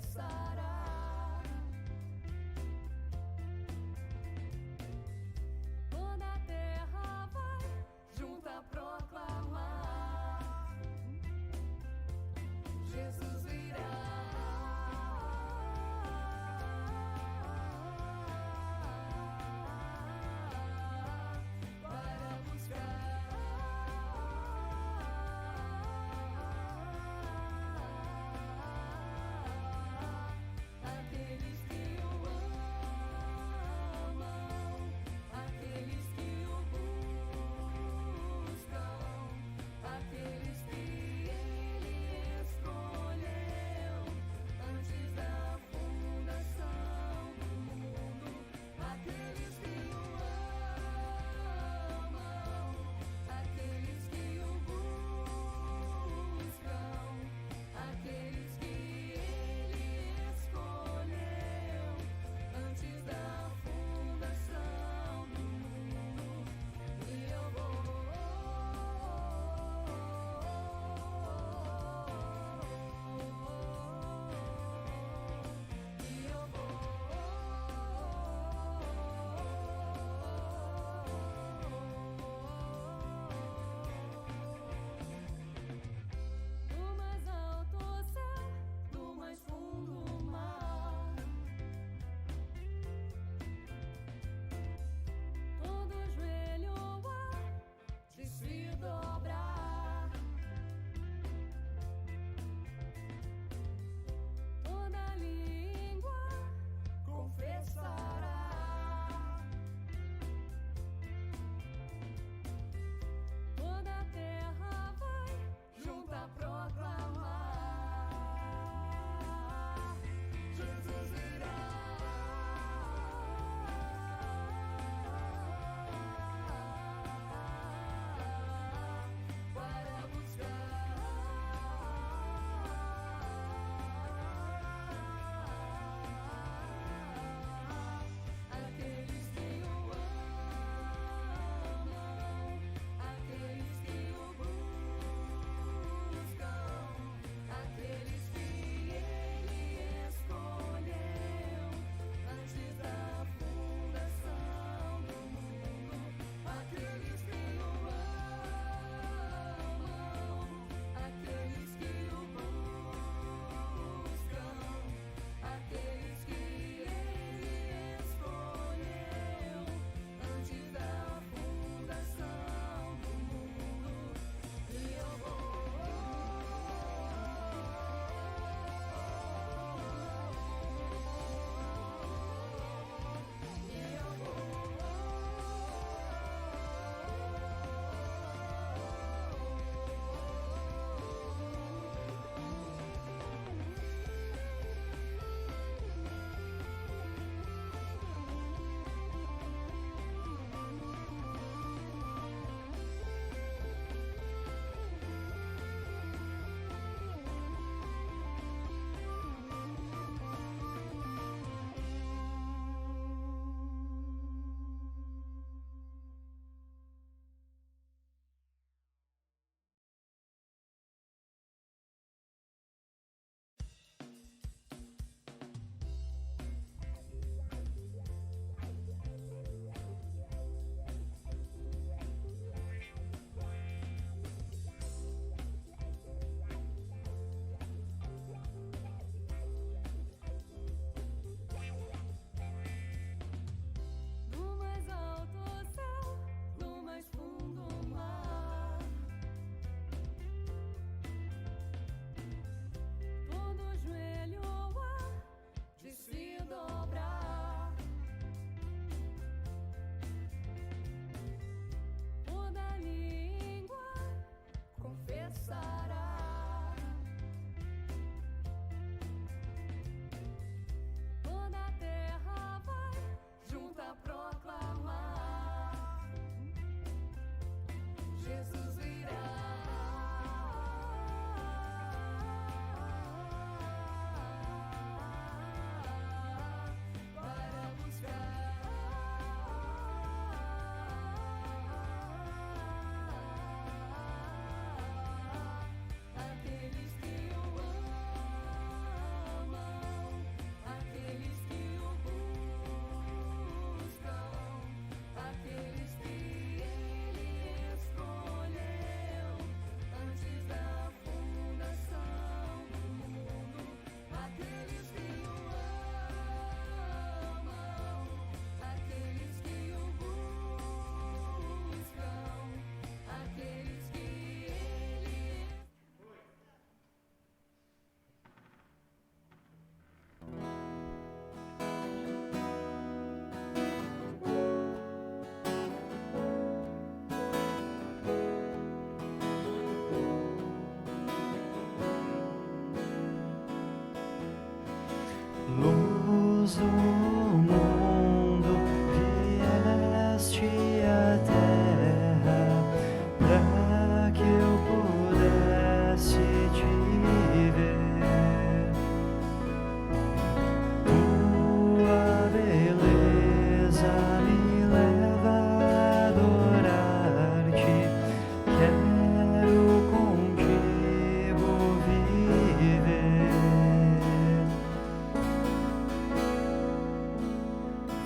cessará. Toda a terra vai junta proclamar: Jesus virá.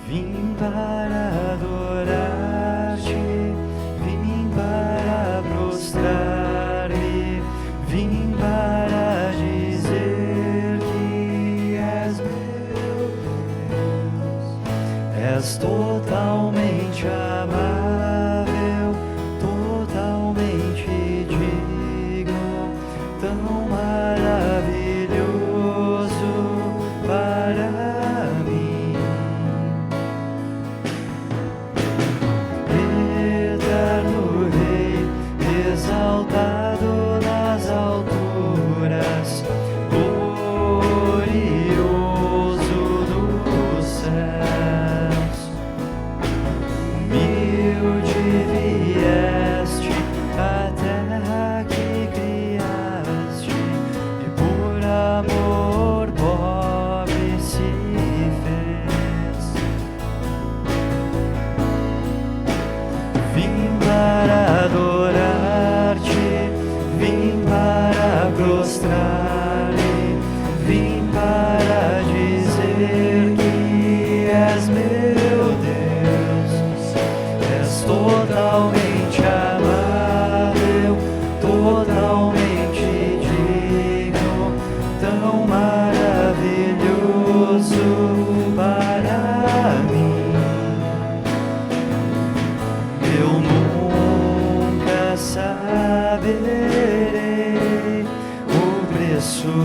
Vim para adorar-te, vim para prostrar-me, vim para dizer que és meu Deus. És totalmente amável, totalmente digno, tão maravilhoso para mim. Eterno Rei, exaltado nas alturas, glorioso nos céus. Humilde vieste à terra que criaste, e por amor pobre se fez. Vim para adorar-te, vim para prostrar-me, vim para dizer que és meu Deus. És totalmente amável, totalmente digno, tão maravilhoso para mim. Eu nunca saberei o preço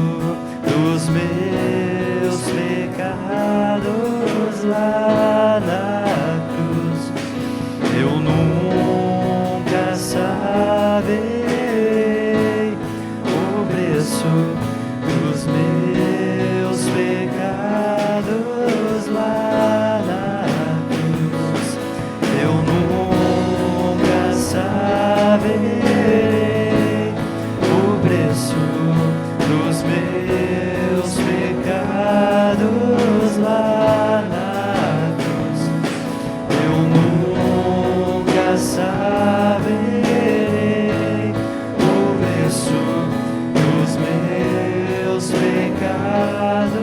dos meus pecados lá na cruz. Eu nunca saberei o preço dos meus pecados lá na cruz. Eu nunca saberei o preço dos meus pecados lá na cruz. Eu nunca saberei o preço dos meus pecados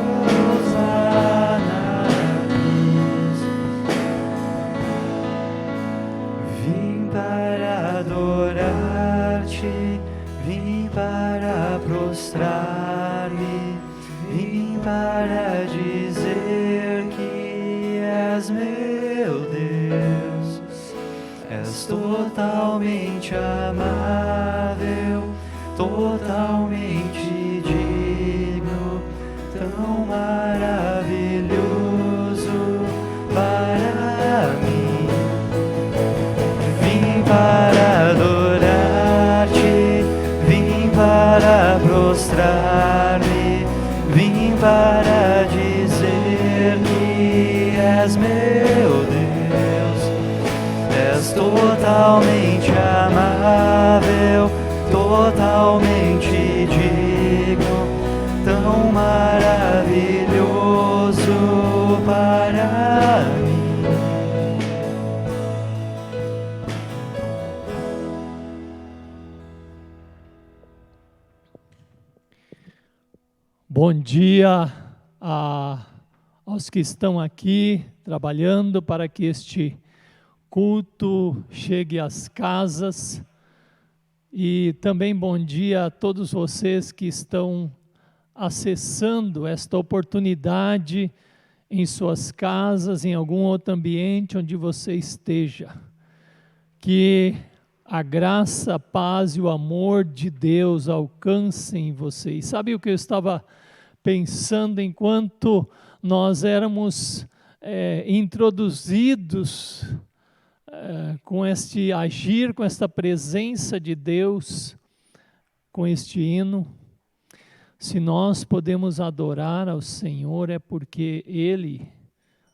lá na cruz. Vim para adorar-te, vim para prostrar-me, vim para dizer que és meu Deus. És totalmente amável, totalmente digno, tão maravilhoso para mim. Vim para adorar-te, vim para prostrar-me, vim para dizer que és meu Deus. És totalmente amável, totalmente digno, tão maravilhoso para mim. Bom dia aos que estão aqui trabalhando para que este culto chegue às casas, e também bom dia a todos vocês que estão acessando esta oportunidade em suas casas, em algum outro ambiente onde você esteja. Que a graça, a paz e o amor de Deus alcancem vocês. Sabe o que eu estava pensando enquanto nós éramos introduzidos com este agir, com esta presença de Deus, com este hino? Se nós podemos adorar ao Senhor é porque Ele,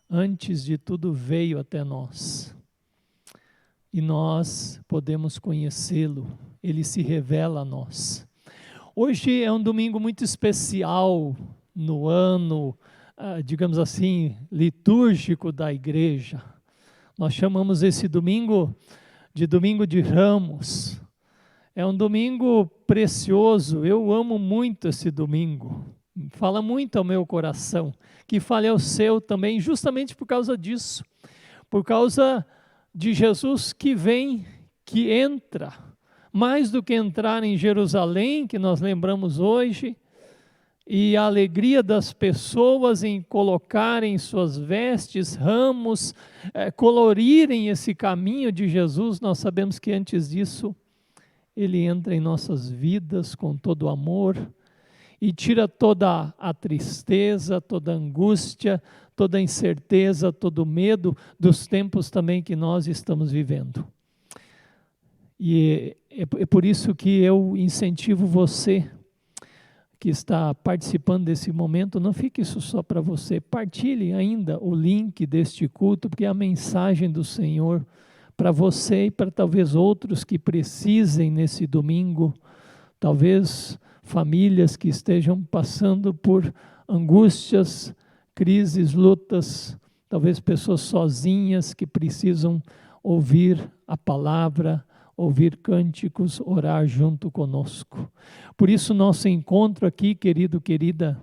antes de tudo, veio até nós. E nós podemos conhecê-lo, Ele se revela a nós. Hoje é um domingo muito especial no ano, digamos assim, litúrgico da igreja. Nós chamamos esse domingo de Ramos. É um domingo precioso, eu amo muito esse domingo. fala muito ao meu coração, que fale ao seu também, justamente por causa disso, por causa de Jesus que vem, que entra, mais do que entrar em Jerusalém, que nós lembramos hoje, e a alegria das pessoas em colocarem suas vestes, ramos, colorirem esse caminho de Jesus. Nós sabemos que antes disso, Ele entra em nossas vidas com todo o amor e tira toda a tristeza, toda a angústia, toda a incerteza, todo o medo dos tempos também que nós estamos vivendo. E é por isso que eu incentivo você que está participando desse momento, não fique isso só para você, partilhe ainda o link deste culto, porque é a mensagem do Senhor para você e para talvez outros que precisem nesse domingo, talvez famílias que estejam passando por angústias, crises, lutas, talvez pessoas sozinhas que precisam ouvir a palavra, ouvir cânticos, orar junto conosco. Por isso nosso encontro aqui, querido, querida,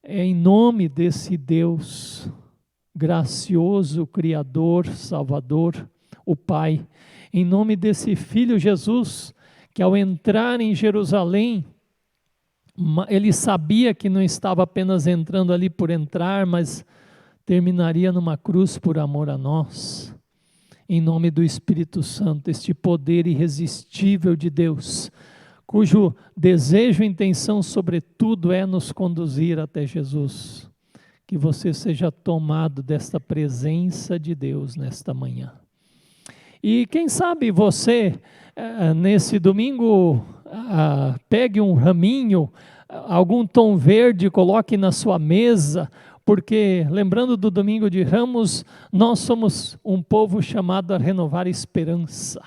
é em nome desse Deus gracioso, Criador, Salvador, o Pai, em nome desse Filho Jesus, que ao entrar em Jerusalém, ele sabia que não estava apenas entrando ali por entrar, mas terminaria numa cruz por amor a nós. Em nome do Espírito Santo, este poder irresistível de Deus, cujo desejo e intenção, sobretudo, é nos conduzir até Jesus. Que você seja tomado desta presença de Deus nesta manhã. E quem sabe você, nesse domingo, pegue um raminho, algum tom verde, coloque na sua mesa, porque, lembrando do domingo de Ramos, nós somos um povo chamado a renovar a esperança,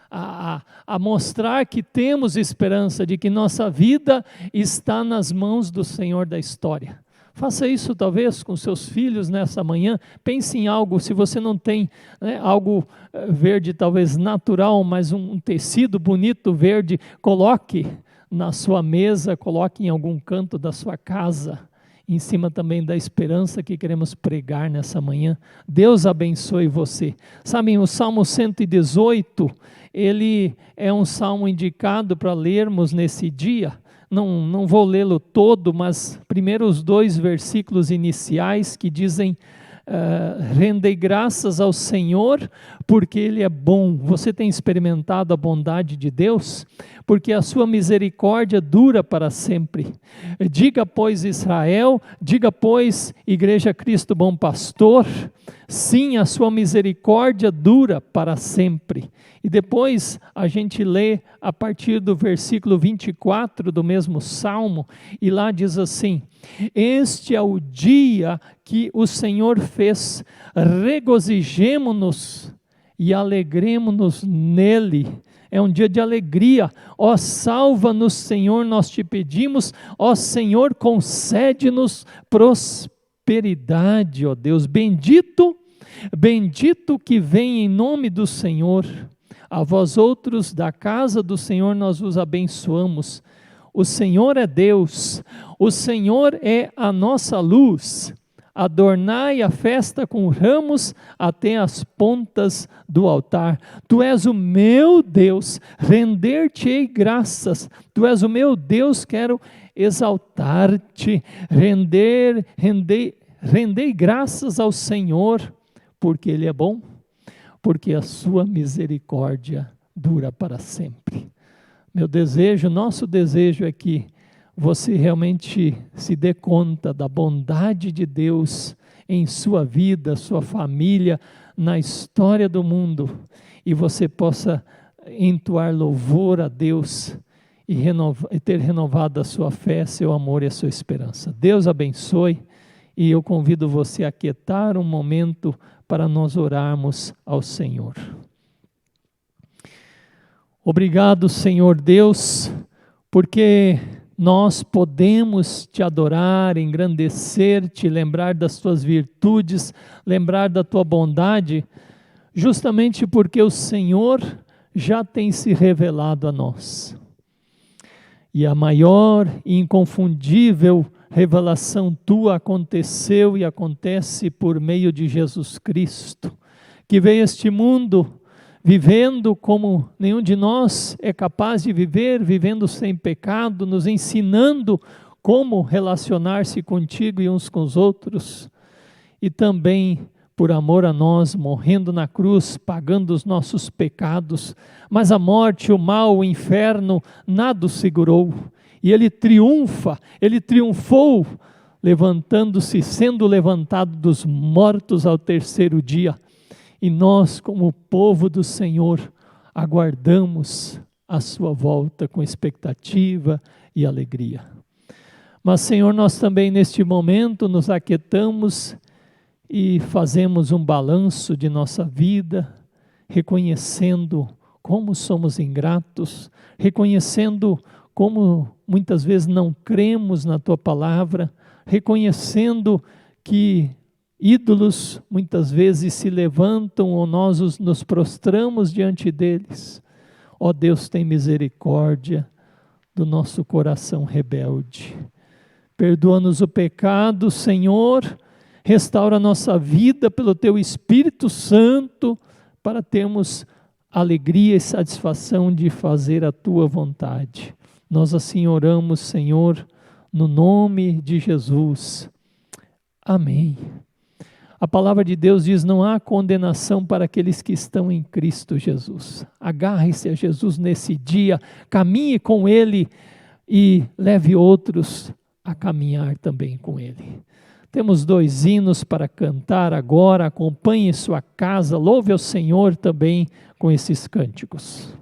a mostrar que temos esperança, de que nossa vida está nas mãos do Senhor da história. Faça isso talvez com seus filhos nessa manhã, pense em algo, se você não tem algo verde talvez natural, mas um tecido bonito verde, coloque na sua mesa, coloque em algum canto da sua casa, em cima também da esperança que queremos pregar nessa manhã. Deus abençoe você. Sabem, o Salmo 118, ele é um salmo indicado para lermos nesse dia. Não vou lê-lo todo, mas primeiro os 2 versículos iniciais que dizem: rendei graças ao Senhor, porque Ele é bom. Você tem experimentado a bondade de Deus? Porque a sua misericórdia dura para sempre. Diga, pois, Israel, diga, pois, Igreja Cristo Bom Pastor, sim, a sua misericórdia dura para sempre. E depois a gente lê a partir do versículo 24 do mesmo Salmo, e lá diz assim: este é o dia que o Senhor fez, regozijemo-nos e alegremo-nos nele. É um dia de alegria. Ó, salva-nos, Senhor, nós te pedimos. Ó Senhor, concede-nos prosperidade, ó Deus. Bendito, bendito que vem em nome do Senhor. A vós outros da casa do Senhor nós vos abençoamos. O Senhor é Deus, o Senhor é a nossa luz. Adornai a festa com ramos até as pontas do altar. Tu és o meu Deus, render-te-ei graças. Tu és o meu Deus, quero exaltar-te. Rendei graças ao Senhor, porque Ele é bom, porque a sua misericórdia dura para sempre. Meu desejo, nosso desejo é que você realmente se dê conta da bondade de Deus em sua vida, sua família, na história do mundo, e você possa entoar louvor a Deus e ter renovado a sua fé, seu amor e a sua esperança. Deus abençoe, e eu convido você a aquietar um momento para nós orarmos ao Senhor. Obrigado, Senhor Deus, porque nós podemos te adorar, engrandecer-te, lembrar das tuas virtudes, lembrar da tua bondade, justamente porque o Senhor já tem se revelado a nós. E a maior e inconfundível revelação tua aconteceu e acontece por meio de Jesus Cristo, que veio a este mundo vivendo como nenhum de nós é capaz de viver, vivendo sem pecado, nos ensinando como relacionar-se contigo e uns com os outros, e também por amor a nós, morrendo na cruz, pagando os nossos pecados, mas a morte, o mal, o inferno, nada o segurou, e ele triunfa, ele triunfou, levantando-se, sendo levantado dos mortos ao terceiro dia, e nós, como povo do Senhor, aguardamos a sua volta com expectativa e alegria. Mas, Senhor, nós também neste momento nos aquietamos e fazemos um balanço de nossa vida, reconhecendo como somos ingratos, reconhecendo como muitas vezes não cremos na Tua palavra, reconhecendo que ídolos muitas vezes se levantam ou nós nos prostramos diante deles. Ó Deus, tem misericórdia do nosso coração rebelde. Perdoa-nos o pecado, Senhor, restaura a nossa vida pelo Teu Espírito Santo, para termos alegria e satisfação de fazer a Tua vontade. Nós assim oramos, Senhor, no nome de Jesus. Amém. A palavra de Deus diz: não há condenação para aqueles que estão em Cristo Jesus. Agarre-se a Jesus nesse dia, caminhe com Ele e leve outros a caminhar também com Ele. Temos 2 hinos para cantar agora, acompanhe sua casa, louve ao Senhor também com esses cânticos.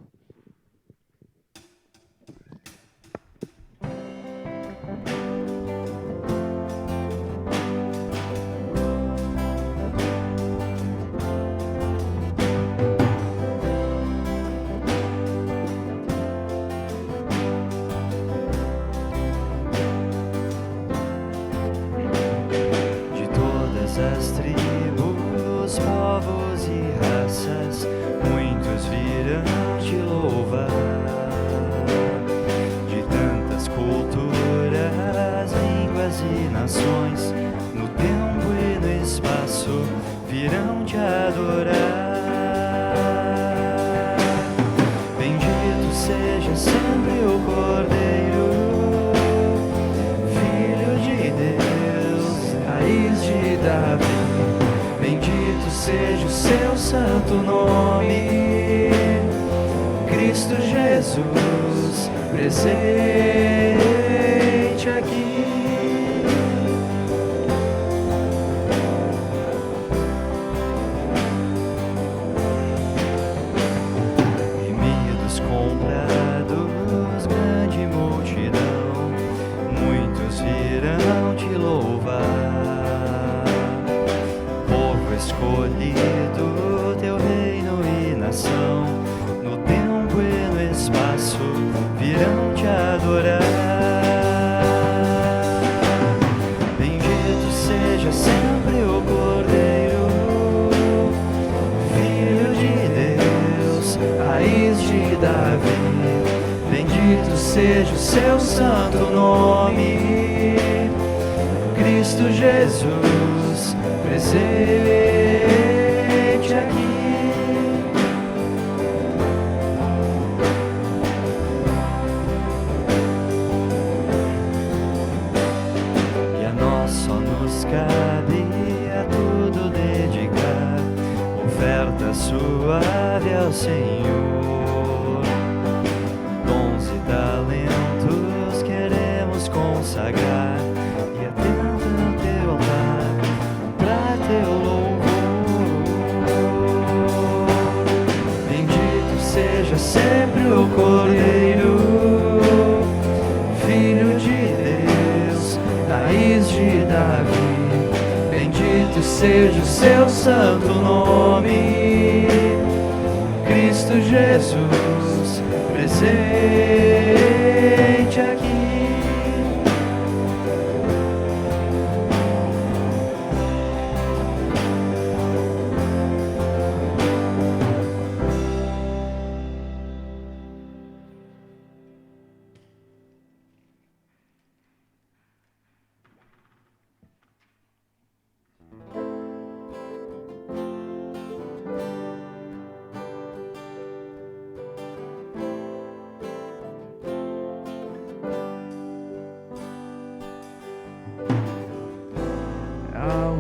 As tribos, povos e raças, muitos virão te louvar. De tantas culturas, línguas e nações, no tempo e no espaço, virão te adorar. Bendito seja sempre o Cordeiro, Filho de Deus, raiz de Davi. Bendito seja o seu santo nome, Cristo Jesus, presente aqui. Remidos comprados, grande multidão, muitos virão te louvar. Escolhido, teu reino e nação, no tempo e no espaço, virão te adorar. Bendito seja sempre o Cordeiro, Filho de Deus, raiz de Davi. Bendito seja o seu santo nome, Cristo Jesus, presente aqui. E a nós só nos cabe a tudo dedicar, oferta suave ao Senhor. Dons e talentos queremos consagrar, e atenta no teu altar, pra teu louvor. Bendito seja sempre o Cordeiro, Filho de Deus, raiz de Davi. Bendito seja o seu santo nome, Cristo Jesus, presente aqui.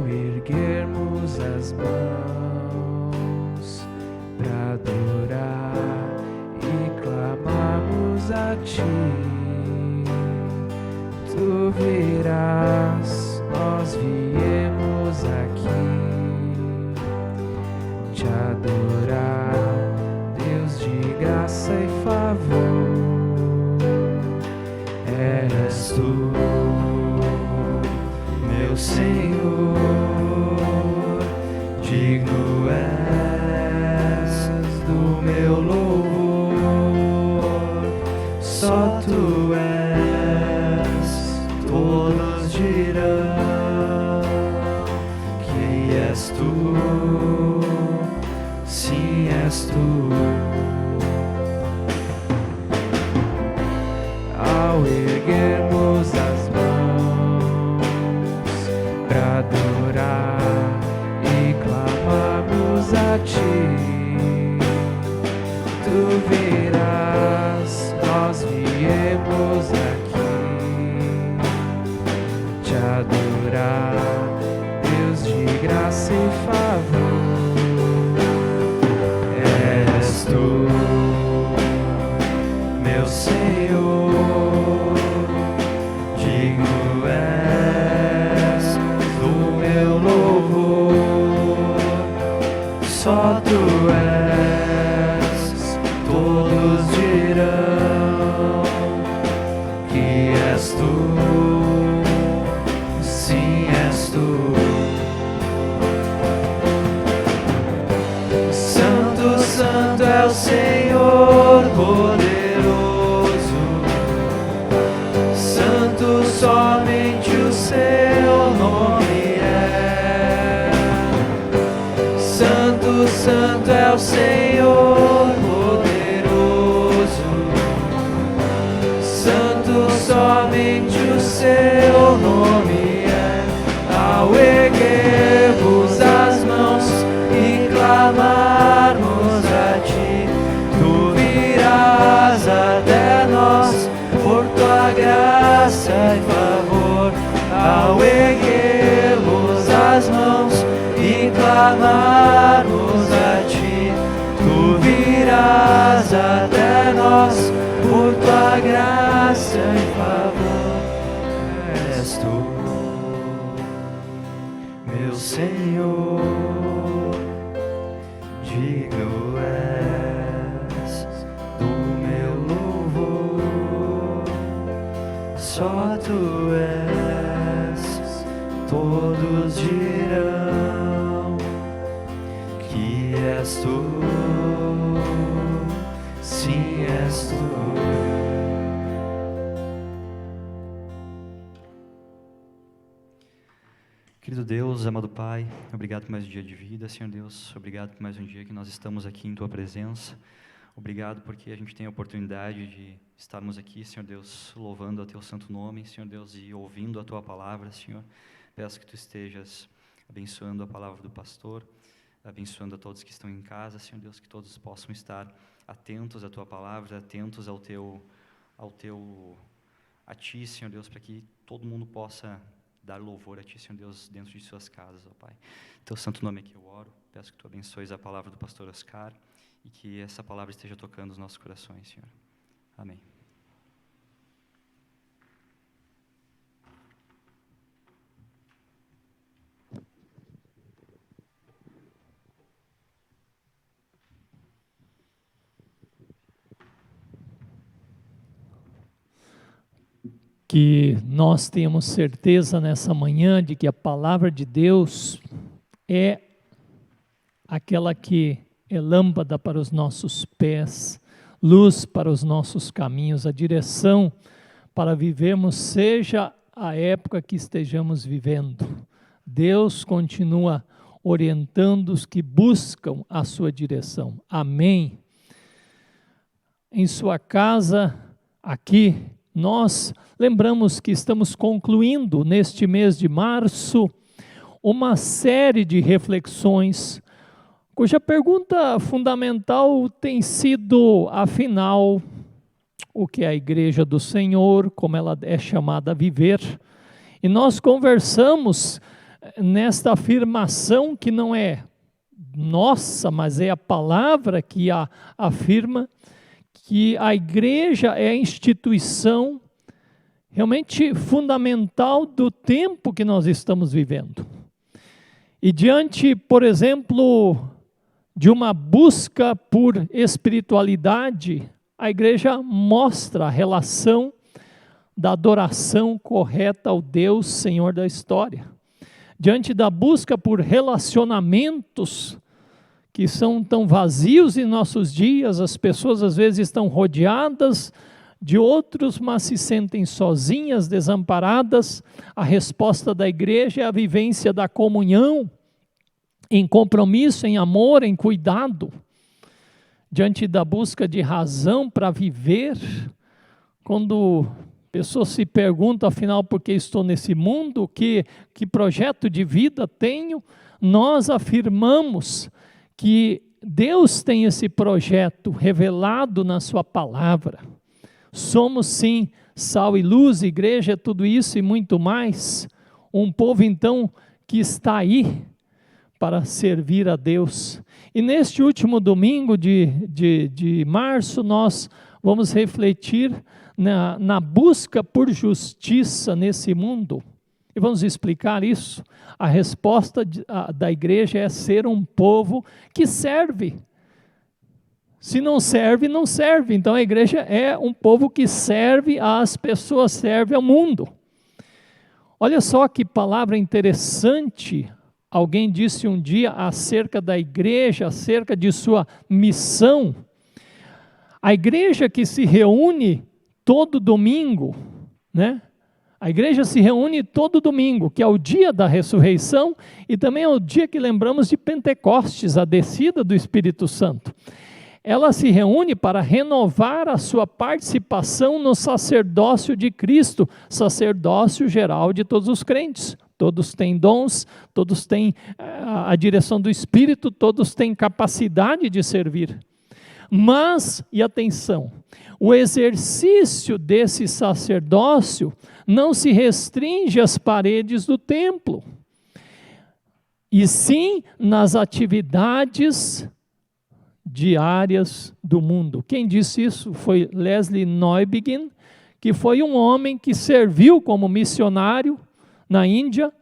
Ao erguermos as mãos pra adorar e clamarmos a Ti, Tu virás, nós viemos aqui te adorar, Deus de graça e favor. És Tu, meu Senhor, digno és do meu louvor, só Tu és, todos dirão que és Tu, sim és Tu. Ao erguermos as mãos pra adorar e clamarmos a Ti, Tu virás, nós viemos aqui te adorar, Deus de graça e favor. És Tu, meu Senhor, digno és do meu louvor, só Tu és, todos dirão que és Tu, sim és Tu. Santo, Santo é o Senhor poderoso, Santo somente o Seu nome é. Santo, Santo é o Senhor poderoso, Santo somente o Seu nome é. Ao erguermos as mãos e clamarmos a Ti, Tu virás até nós por Tua graça e favor. Ao erguermos as mãos e clamarmos a Ti, Tu virás até nós por Tua graça e favor. És Tu, meu Senhor, digno és do meu louvor, só Tu és, todos dirão que és Tu, sim és Tu. Querido Deus, amado Pai, obrigado por mais um dia de vida, Senhor Deus. Obrigado por mais um dia que nós estamos aqui em Tua presença. Obrigado porque a gente tem a oportunidade de estarmos aqui, Senhor Deus, louvando a Teu santo nome, Senhor Deus, e ouvindo a Tua palavra, Senhor. Peço que Tu estejas abençoando a palavra do pastor, abençoando a todos que estão em casa, Senhor Deus, que todos possam estar atentos à Tua palavra, atentos a Ti, Senhor Deus, para que todo mundo possa dar louvor a Ti, Senhor Deus, dentro de suas casas, ó Pai. Teu santo nome é que eu oro, peço que Tu abençoes a palavra do pastor Oscar e que essa palavra esteja tocando os nossos corações, Senhor. Amém. Que nós tenhamos certeza nessa manhã de que a palavra de Deus é aquela que é lâmpada para os nossos pés, luz para os nossos caminhos, a direção para vivermos, seja a época que estejamos vivendo. Deus continua orientando os que buscam a sua direção. Amém. Em sua casa, aqui, nós lembramos que estamos concluindo neste mês de março uma série de reflexões, cuja pergunta fundamental tem sido, afinal, o que é a Igreja do Senhor, como ela é chamada a viver. E nós conversamos nesta afirmação que não é nossa, mas é a palavra que afirma que a igreja é a instituição realmente fundamental do tempo que nós estamos vivendo. E diante, por exemplo, de uma busca por espiritualidade, a igreja mostra a relação da adoração correta ao Deus Senhor da história. Diante da busca por relacionamentos que são tão vazios em nossos dias, as pessoas às vezes estão rodeadas de outros, mas se sentem sozinhas, desamparadas. A resposta da igreja é a vivência da comunhão, em compromisso, em amor, em cuidado. Diante da busca de razão para viver, quando pessoas se perguntam, afinal, por que estou nesse mundo, que projeto de vida tenho, nós afirmamos que Deus tem esse projeto revelado na sua palavra. Somos sim sal e luz, igreja, tudo isso e muito mais. Um povo então que está aí para servir a Deus. E neste último domingo de março, nós vamos refletir na busca por justiça nesse mundo. E vamos explicar isso. A resposta da igreja é ser um povo que serve. Se não serve, não serve. Então a igreja é um povo que serve às pessoas, serve ao mundo. Olha só que palavra interessante. Alguém disse um dia acerca da igreja, acerca de sua missão. A igreja que se reúne todo domingo, né? A igreja se reúne todo domingo, que é o dia da ressurreição, e também é o dia que lembramos de Pentecostes, a descida do Espírito Santo. Ela se reúne para renovar a sua participação no sacerdócio de Cristo, sacerdócio geral de todos os crentes. Todos têm dons, todos têm a direção do Espírito, todos têm capacidade de servir. Mas, e atenção, o exercício desse sacerdócio não se restringe às paredes do templo, e sim nas atividades diárias do mundo. Quem disse isso foi Leslie Neubigin, que foi um homem que serviu como missionário na Índia,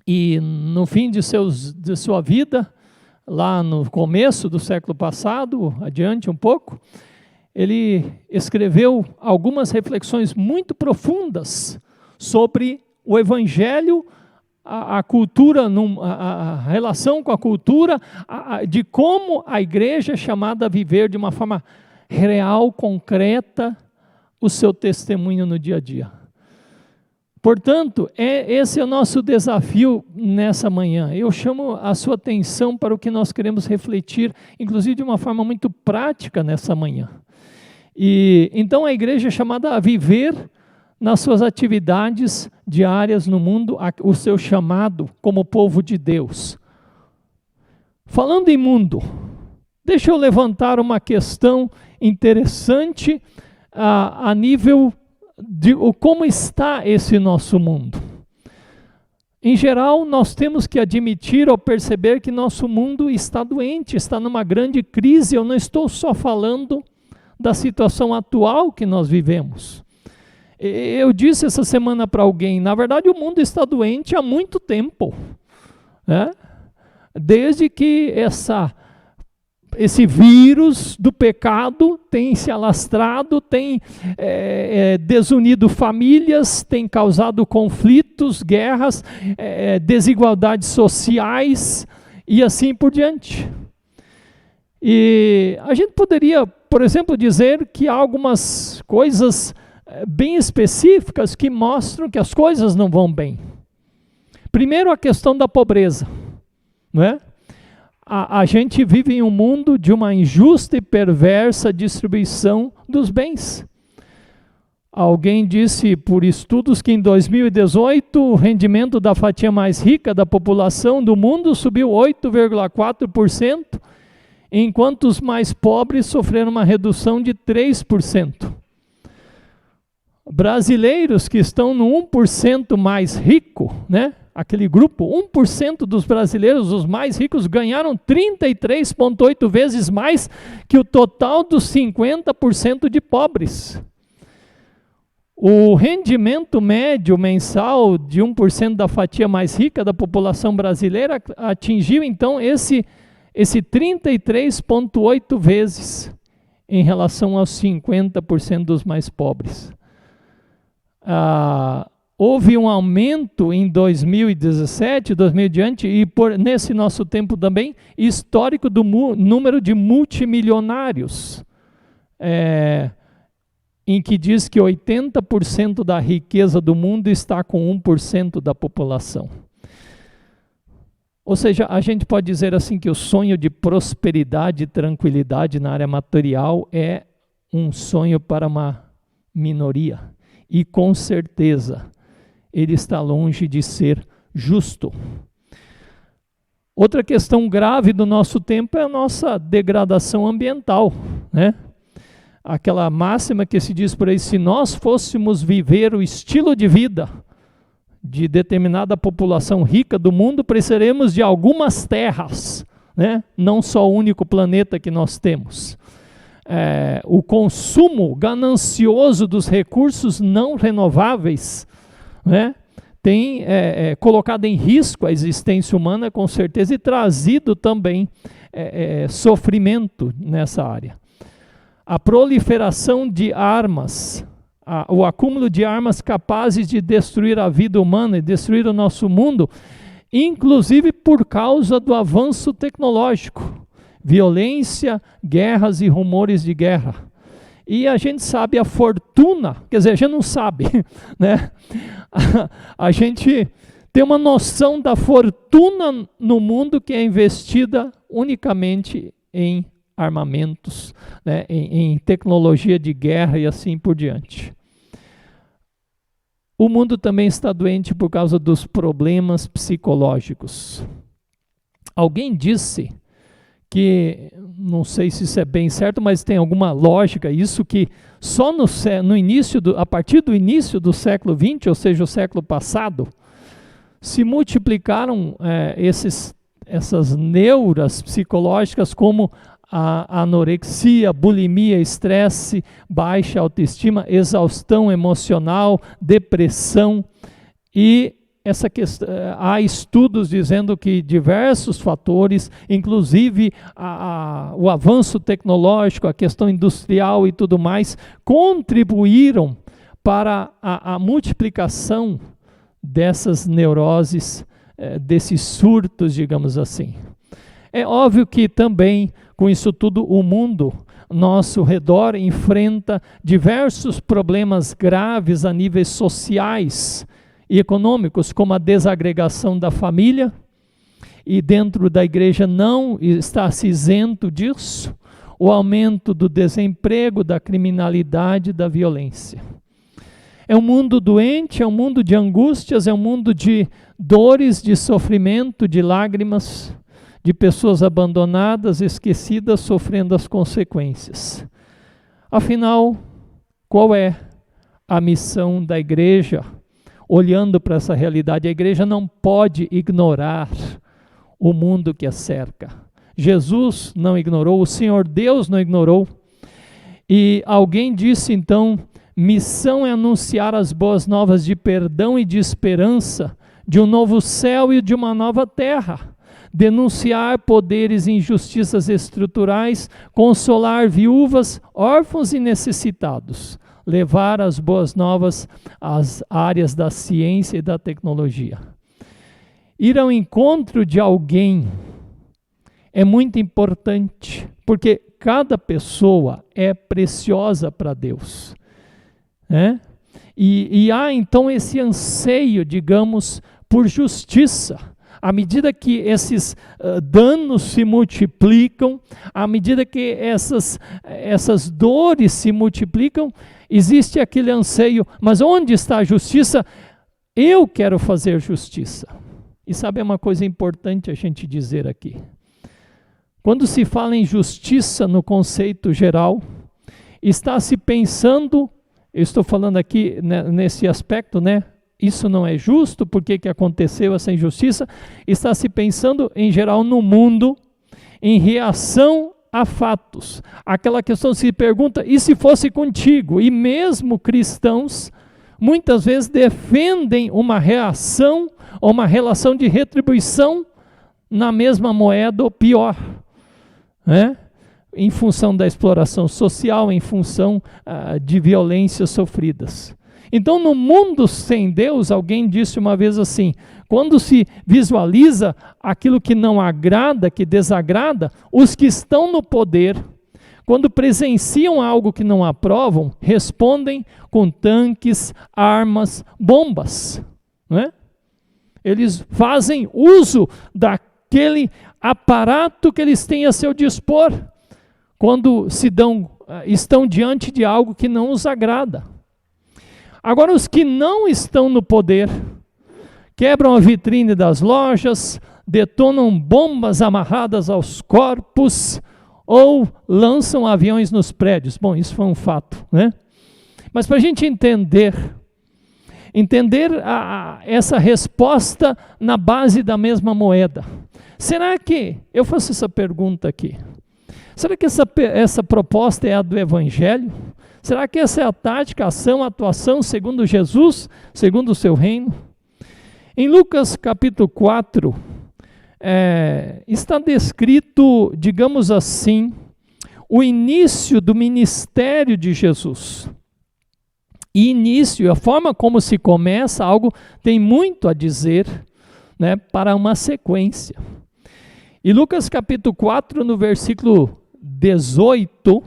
e no fim de sua vida, lá no começo do século passado, adiante um pouco, ele escreveu algumas reflexões muito profundas sobre o Evangelho, a cultura, a relação com a cultura, de como a igreja é chamada a viver de uma forma real, concreta, o seu testemunho no dia a dia. Portanto, esse é o nosso desafio nessa manhã. Eu chamo a sua atenção para o que nós queremos refletir, inclusive de uma forma muito prática nessa manhã. E então a igreja é chamada a viver nas suas atividades diárias no mundo, o seu chamado como povo de Deus. Falando em mundo, deixa eu levantar uma questão interessante a nível de como está esse nosso mundo. Em geral, nós temos que admitir ou perceber que nosso mundo está doente, está numa grande crise. Eu não estou só falando da situação atual que nós vivemos. Eu disse essa semana para alguém, na verdade o mundo está doente há muito tempo, né? Desde que esse vírus do pecado tem se alastrado, tem desunido famílias, tem causado conflitos, guerras, desigualdades sociais e assim por diante. E a gente poderia, por exemplo, dizer que há algumas coisas bem específicas que mostram que as coisas não vão bem. Primeiro, a questão da pobreza, não é? A gente vive em um mundo de uma injusta e perversa distribuição dos bens. Alguém disse por estudos que em 2018 o rendimento da fatia mais rica da população do mundo subiu 8,4%, enquanto os mais pobres sofreram uma redução de 3%. Brasileiros que estão no 1% mais rico, né? aquele grupo, 1% dos brasileiros, os mais ricos, ganharam 33,8 vezes mais que o total dos 50% de pobres. O rendimento médio mensal de 1% da fatia mais rica da população brasileira atingiu, então, esse 33,8 vezes em relação aos 50% dos mais pobres. Houve um aumento em 2017, 2020, e nesse nosso tempo também, histórico do número de multimilionários, em que diz que 80% da riqueza do mundo está com 1% da população. Ou seja, a gente pode dizer assim que o sonho de prosperidade e tranquilidade na área material é um sonho para uma minoria. E com certeza, ele está longe de ser justo. Outra questão grave do nosso tempo é a nossa degradação ambiental, né? Aquela máxima que se diz por aí, se nós fôssemos viver o estilo de vida de determinada população rica do mundo, precisaríamos de algumas terras, né? Não só o único planeta que nós temos. O consumo ganancioso dos recursos não renováveis, né, tem colocado em risco a existência humana, com certeza, e trazido também sofrimento nessa área. A proliferação de armas, o acúmulo de armas capazes de destruir a vida humana e destruir o nosso mundo, inclusive por causa do avanço tecnológico, violência, guerras e rumores de guerra. E a gente sabe a fortuna, quer dizer, a gente não sabe, né? A gente tem uma noção da fortuna no mundo que é investida unicamente em armamentos, né, em tecnologia de guerra e assim por diante. O mundo também está doente por causa dos problemas psicológicos. Alguém disse que, não sei se isso é bem certo, mas tem alguma lógica isso, que só no início a partir do início do século XX, ou seja, o século passado, se multiplicaram essas neuras psicológicas como a anorexia, bulimia, estresse, baixa autoestima, exaustão emocional, depressão. E essa questão, há estudos dizendo que diversos fatores, inclusive o avanço tecnológico, a questão industrial e tudo mais, contribuíram para a multiplicação dessas neuroses, desses surtos, digamos assim. É óbvio que também, com isso tudo, o mundo nosso redor enfrenta diversos problemas graves a níveis sociais e econômicos, como a desagregação da família, e dentro da igreja não está se isento disso, o aumento do desemprego, da criminalidade, da violência. É um mundo doente, é um mundo de angústias, é um mundo de dores, de sofrimento, de lágrimas, de pessoas abandonadas, esquecidas, sofrendo as consequências. Afinal, qual é a missão da igreja? Olhando para essa realidade, a igreja não pode ignorar o mundo que a cerca. Jesus não ignorou, o Senhor Deus não ignorou. E alguém disse então, missão é anunciar as boas novas de perdão e de esperança, de um novo céu e de uma nova terra. Denunciar poderes e injustiças estruturais, consolar viúvas, órfãos e necessitados, levar as boas novas às áreas da ciência e da tecnologia. Ir ao encontro de alguém é muito importante, porque cada pessoa é preciosa para Deus, né? E há então esse anseio, digamos, por justiça. À medida que esses danos se multiplicam, à medida que essas dores se multiplicam, existe aquele anseio, mas onde está a justiça? Eu quero fazer justiça. E sabe uma coisa importante a gente dizer aqui? Quando se fala em justiça no conceito geral, está se pensando, eu estou falando aqui nesse aspecto, né, isso não é justo, por que aconteceu essa injustiça? Está se pensando, em geral, no mundo, em reação a fatos. Aquela questão se pergunta, e se fosse contigo? E mesmo cristãos, muitas vezes defendem uma reação, ou uma relação de retribuição na mesma moeda ou pior, né? Em função da exploração social, em função de violências sofridas. Então, no mundo sem Deus, alguém disse uma vez assim, quando se visualiza aquilo que não agrada, que desagrada, os que estão no poder, quando presenciam algo que não aprovam, respondem com tanques, armas, bombas, não é? Eles fazem uso daquele aparato que eles têm a seu dispor, quando estão diante de algo que não os agrada. Agora, os que não estão no poder, quebram a vitrine das lojas, detonam bombas amarradas aos corpos, ou lançam aviões nos prédios. Bom, isso foi um fato, né? Mas para a gente entender essa resposta na base da mesma moeda. Será que, eu faço essa pergunta aqui, será que essa proposta é a do Evangelho? Será que essa é a tática, ação, atuação segundo Jesus, segundo o seu reino? Em Lucas capítulo 4, está descrito, digamos assim, o início do ministério de Jesus. E início, a forma como se começa algo tem muito a dizer, né, para uma sequência. E Lucas capítulo 4, no versículo 18,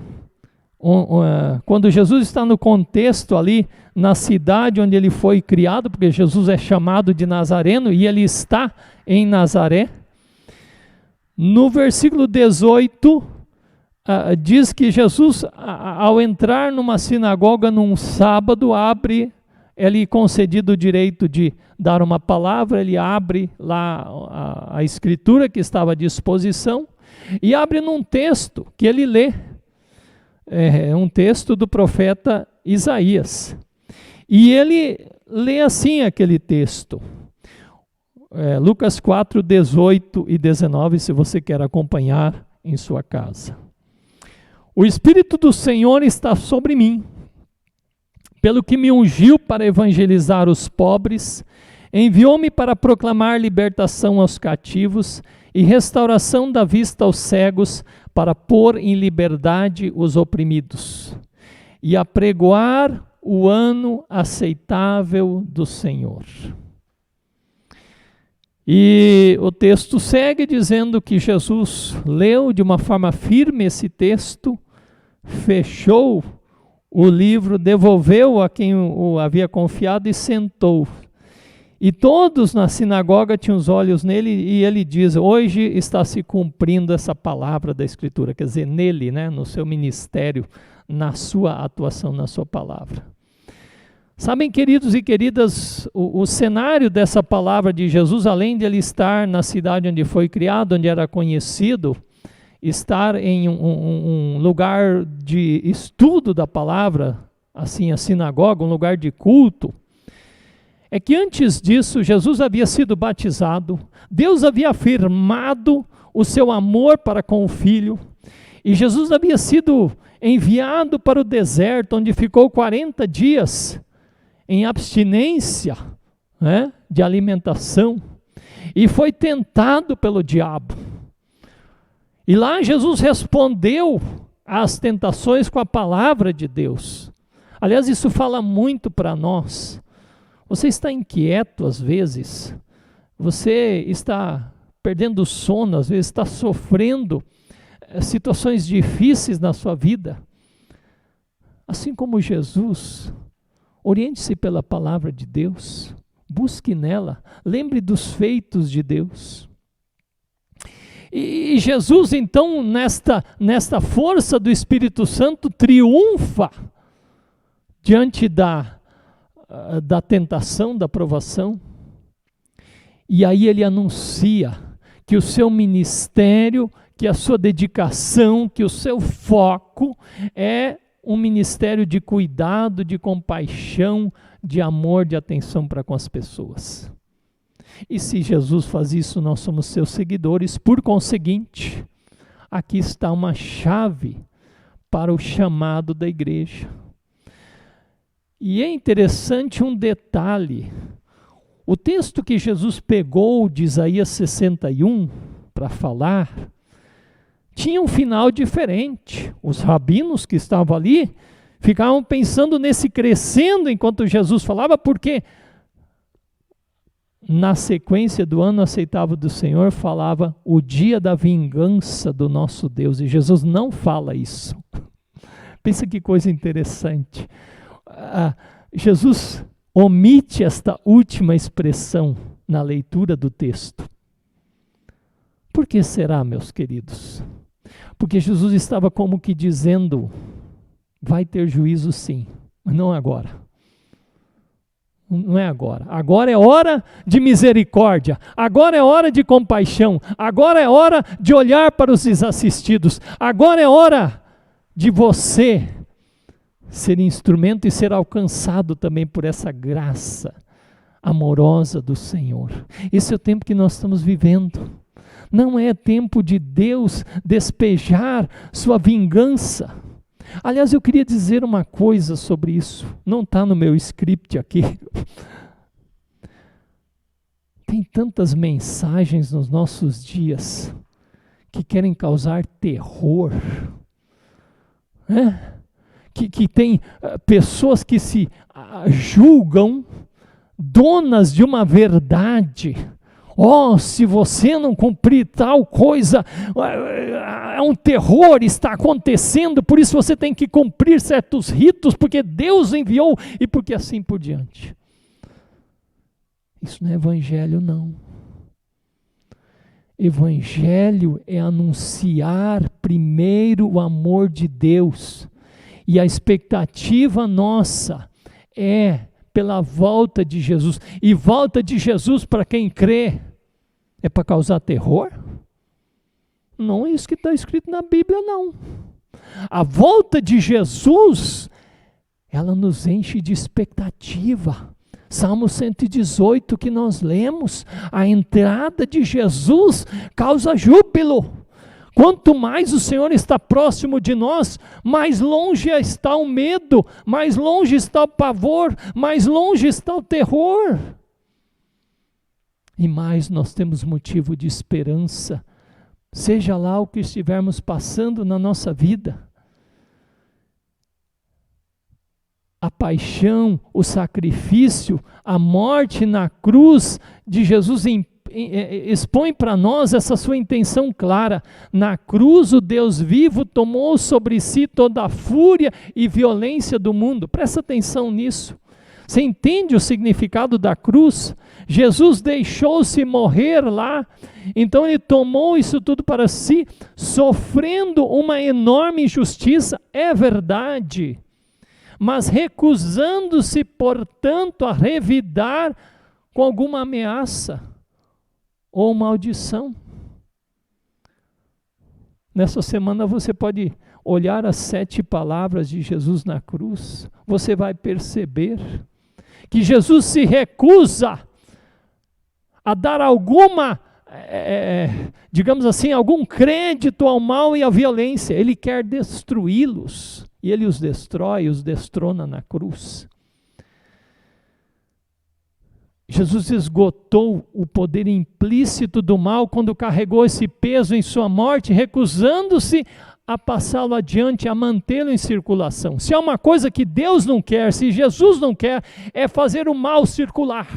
quando Jesus está no contexto ali, na cidade onde ele foi criado, porque Jesus é chamado de Nazareno e ele está em Nazaré, no versículo 18, diz que Jesus, ao entrar numa sinagoga num sábado, é-lhe concedido o direito de dar uma palavra, ele abre lá a escritura que estava à disposição, e abre num texto que ele lê, um texto do profeta Isaías. E ele lê assim aquele texto, Lucas 4, 18 e 19, se você quer acompanhar em sua casa. O Espírito do Senhor está sobre mim, pelo que me ungiu para evangelizar os pobres, enviou-me para proclamar libertação aos cativos e restauração da vista aos cegos, para pôr em liberdade os oprimidos e apregoar o ano aceitável do Senhor. E o texto segue dizendo que Jesus leu de uma forma firme esse texto, fechou o livro, devolveu a quem o havia confiado e sentou. E todos na sinagoga tinham os olhos nele, e ele diz, hoje está se cumprindo essa palavra da Escritura, quer dizer, nele, né, no seu ministério, na sua atuação, na sua palavra. Sabem, queridos e queridas, o cenário dessa palavra de Jesus, além de ele estar na cidade onde foi criado, onde era conhecido, estar em um lugar de estudo da palavra, assim, a sinagoga, um lugar de culto, é que antes disso, Jesus havia sido batizado, Deus havia afirmado o seu amor para com o Filho, e Jesus havia sido enviado para o deserto, onde ficou 40 dias em abstinência, né, de alimentação, e foi tentado pelo diabo. E lá Jesus respondeu às tentações com a palavra de Deus. Aliás, isso fala muito para nós. Você está inquieto às vezes, você está perdendo sono, às vezes está sofrendo situações difíceis na sua vida. Assim como Jesus, oriente-se pela palavra de Deus, busque nela, lembre dos feitos de Deus. E Jesus, então, nesta força do Espírito Santo, triunfa diante da tentação, da provação, e aí ele anuncia que o seu ministério, que a sua dedicação, que o seu foco é um ministério de cuidado, de compaixão, de amor, de atenção para com as pessoas. E se Jesus faz isso, nós somos seus seguidores. Por conseguinte, aqui está uma chave para o chamado da igreja. E é interessante um detalhe. O texto que Jesus pegou de Isaías 61 para falar, tinha um final diferente. Os rabinos que estavam ali ficavam pensando nesse crescendo enquanto Jesus falava, porque na sequência do ano aceitável do Senhor falava o dia da vingança do nosso Deus, e Jesus não fala isso. Pensa que coisa interessante. Jesus omite esta última expressão na leitura do texto. Por que será, meus queridos? Porque Jesus estava como que dizendo, vai ter juízo sim, mas não agora. Não é agora. Agora é hora de misericórdia. Agora é hora de compaixão. Agora é hora de olhar para os desassistidos. Agora é hora de você ser instrumento e ser alcançado também por essa graça amorosa do Senhor. Esse é o tempo que nós estamos vivendo. Não é tempo de Deus despejar sua vingança. Aliás, eu queria dizer uma coisa sobre isso. Não está no meu script aqui. Tem tantas mensagens nos nossos dias que querem causar terror. Que tem pessoas que se julgam donas de uma verdade. Se você não cumprir tal coisa, é um terror, está acontecendo, por isso você tem que cumprir certos ritos, porque Deus enviou, e porque assim por diante. Isso não é evangelho, não. Evangelho é anunciar primeiro o amor de Deus, e a expectativa nossa é pela volta de Jesus, e volta de Jesus para quem crê, é para causar terror? Não é isso que está escrito na Bíblia, não. A volta de Jesus, ela nos enche de expectativa. Salmo 118 que nós lemos, a entrada de Jesus causa júbilo. Quanto mais o Senhor está próximo de nós, mais longe está o medo, mais longe está o pavor, mais longe está o terror. E mais nós temos motivo de esperança, seja lá o que estivermos passando na nossa vida. A paixão, o sacrifício, a morte na cruz de Jesus expõe para nós essa sua intenção clara. Na cruz o Deus vivo tomou sobre si toda a fúria e violência do mundo. Presta atenção nisso. Você entende o significado da cruz? Jesus deixou-se morrer lá, então ele tomou isso tudo para si, sofrendo uma enorme injustiça, é verdade, mas recusando-se, portanto, a revidar com alguma ameaça ou maldição. Nessa semana você pode olhar as 7 palavras de Jesus na cruz, você vai perceber que Jesus se recusa a dar alguma, digamos assim, algum crédito ao mal e à violência. Ele quer destruí-los, e ele os destrói, os destrona na cruz. Jesus esgotou o poder implícito do mal quando carregou esse peso em sua morte, recusando-se a passá-lo adiante, a mantê-lo em circulação. Se há uma coisa que Deus não quer, se Jesus não quer, é fazer o mal circular.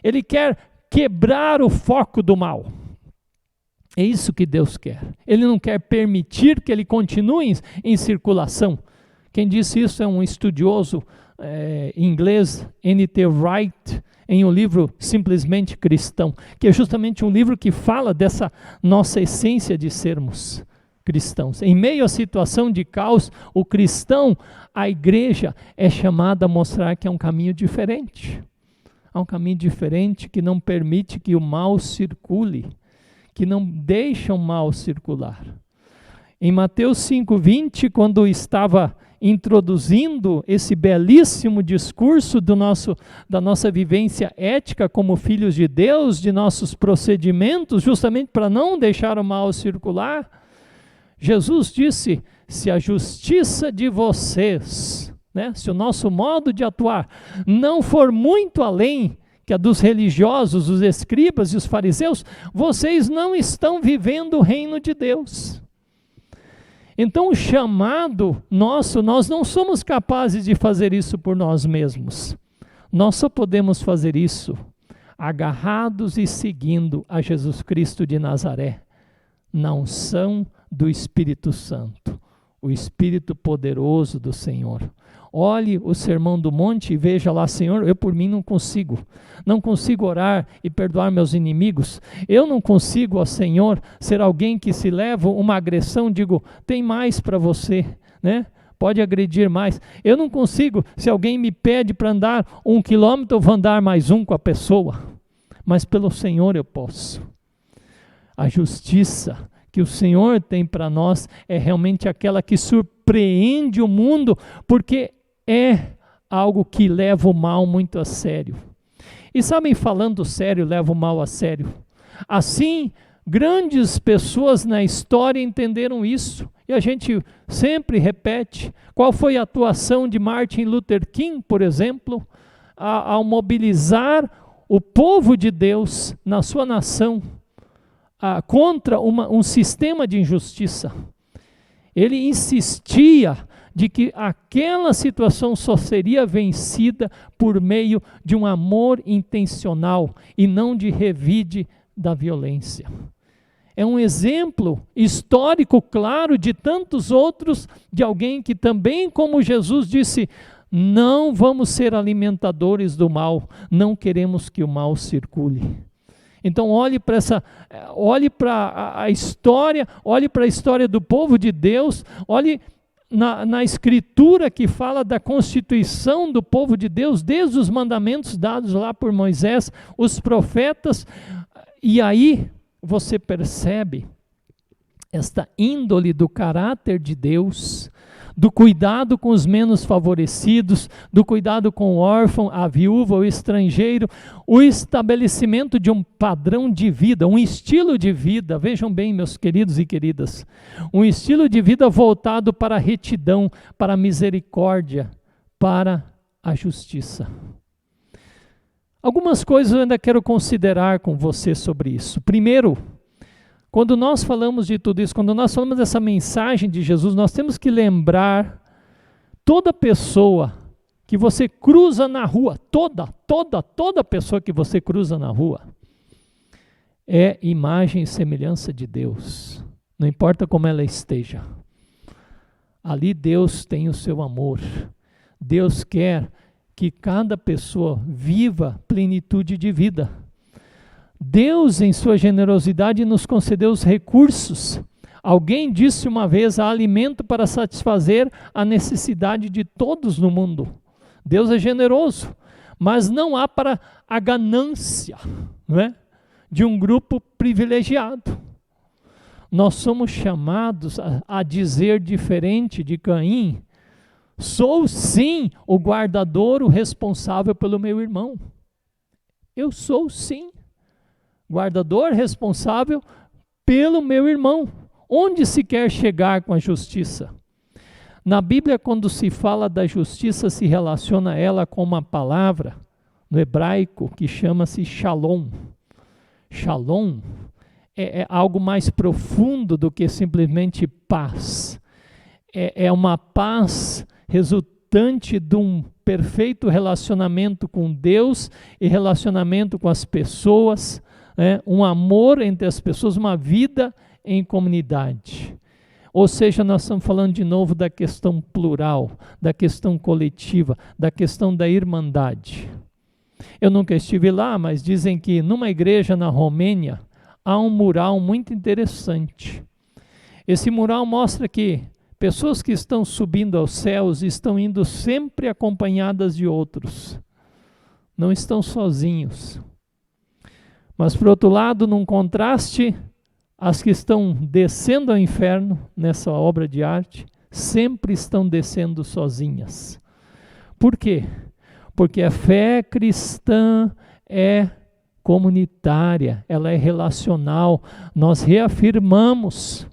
Ele quer quebrar o foco do mal. É isso que Deus quer. Ele não quer permitir que ele continue em circulação. Quem disse isso é um estudioso inglês, N.T. Wright, em um livro Simplesmente Cristão, que é justamente um livro que fala dessa nossa essência de sermos cristãos. Em meio à situação de caos, o cristão, a igreja, é chamada a mostrar que é um caminho diferente. Há um caminho diferente que não permite que o mal circule, que não deixa o mal circular. Em Mateus 5:20, quando estava introduzindo esse belíssimo discurso da nossa vivência ética como filhos de Deus, de nossos procedimentos, justamente para não deixar o mal circular, Jesus disse: se a justiça de vocês, né, se o nosso modo de atuar não for muito além que a dos religiosos, os escribas e os fariseus, vocês não estão vivendo o reino de Deus. Então o chamado nosso, nós não somos capazes de fazer isso por nós mesmos. Nós só podemos fazer isso agarrados e seguindo a Jesus Cristo de Nazaré, na unção do Espírito Santo, o Espírito poderoso do Senhor. Olhe o Sermão do Monte e veja lá: Senhor, eu por mim não consigo orar e perdoar meus inimigos, eu não consigo, ó Senhor, ser alguém que se leva uma agressão, digo, tem mais para você, né? Pode agredir mais. Eu não consigo, se alguém me pede para andar 1 quilômetro, eu vou andar mais 1 com a pessoa, mas pelo Senhor eu posso. A justiça que o Senhor tem para nós é realmente aquela que surpreende o mundo, porque é algo que leva o mal muito a sério. E sabem, falando sério, leva o mal a sério. Assim, grandes pessoas na história entenderam isso, e a gente sempre repete. Qual foi a atuação de Martin Luther King, por exemplo, ao mobilizar o povo de Deus na sua nação contra um sistema de injustiça? Ele insistia de que aquela situação só seria vencida por meio de um amor intencional e não de revide da violência. É um exemplo histórico claro de tantos outros, de alguém que também, como Jesus disse, não vamos ser alimentadores do mal, não queremos que o mal circule. Então olhe para a história, olhe para a história do povo de Deus, olhe na escritura que fala da constituição do povo de Deus, desde os mandamentos dados lá por Moisés, os profetas, e aí você percebe esta índole do caráter de Deus, do cuidado com os menos favorecidos, do cuidado com o órfão, a viúva, o estrangeiro, o estabelecimento de um padrão de vida, um estilo de vida. Vejam bem, meus queridos e queridas, um estilo de vida voltado para a retidão, para a misericórdia, para a justiça. Algumas coisas eu ainda quero considerar com você sobre isso. Primeiro, quando nós falamos de tudo isso, quando nós falamos dessa mensagem de Jesus, nós temos que lembrar toda pessoa que você cruza na rua, toda pessoa que você cruza na rua, é imagem e semelhança de Deus, não importa como ela esteja. Ali Deus tem o seu amor, Deus quer que cada pessoa viva plenitude de vida. Deus, em sua generosidade, nos concedeu os recursos. Alguém disse uma vez: há alimento para satisfazer a necessidade de todos no mundo. Deus é generoso, mas não há para a ganância, não é? De um grupo privilegiado. Nós somos chamados a dizer, diferente de Caim: sou sim o guardador, o responsável pelo meu irmão. Eu sou sim guardador responsável pelo meu irmão. Onde se quer chegar com a justiça? Na Bíblia, quando se fala da justiça, se relaciona ela com uma palavra no hebraico que chama-se shalom. Shalom é algo mais profundo do que simplesmente paz. É uma paz resultante de um perfeito relacionamento com Deus e relacionamento com as pessoas, um amor entre as pessoas, uma vida em comunidade. Ou seja, nós estamos falando de novo da questão plural, da questão coletiva, da questão da irmandade. Eu nunca estive lá, mas dizem que numa igreja na Romênia há um mural muito interessante. Esse mural mostra que pessoas que estão subindo aos céus estão indo sempre acompanhadas de outros. Não estão sozinhos. Mas, por outro lado, num contraste, as que estão descendo ao inferno, nessa obra de arte, sempre estão descendo sozinhas. Por quê? Porque a fé cristã é comunitária, ela é relacional. Nós reafirmamos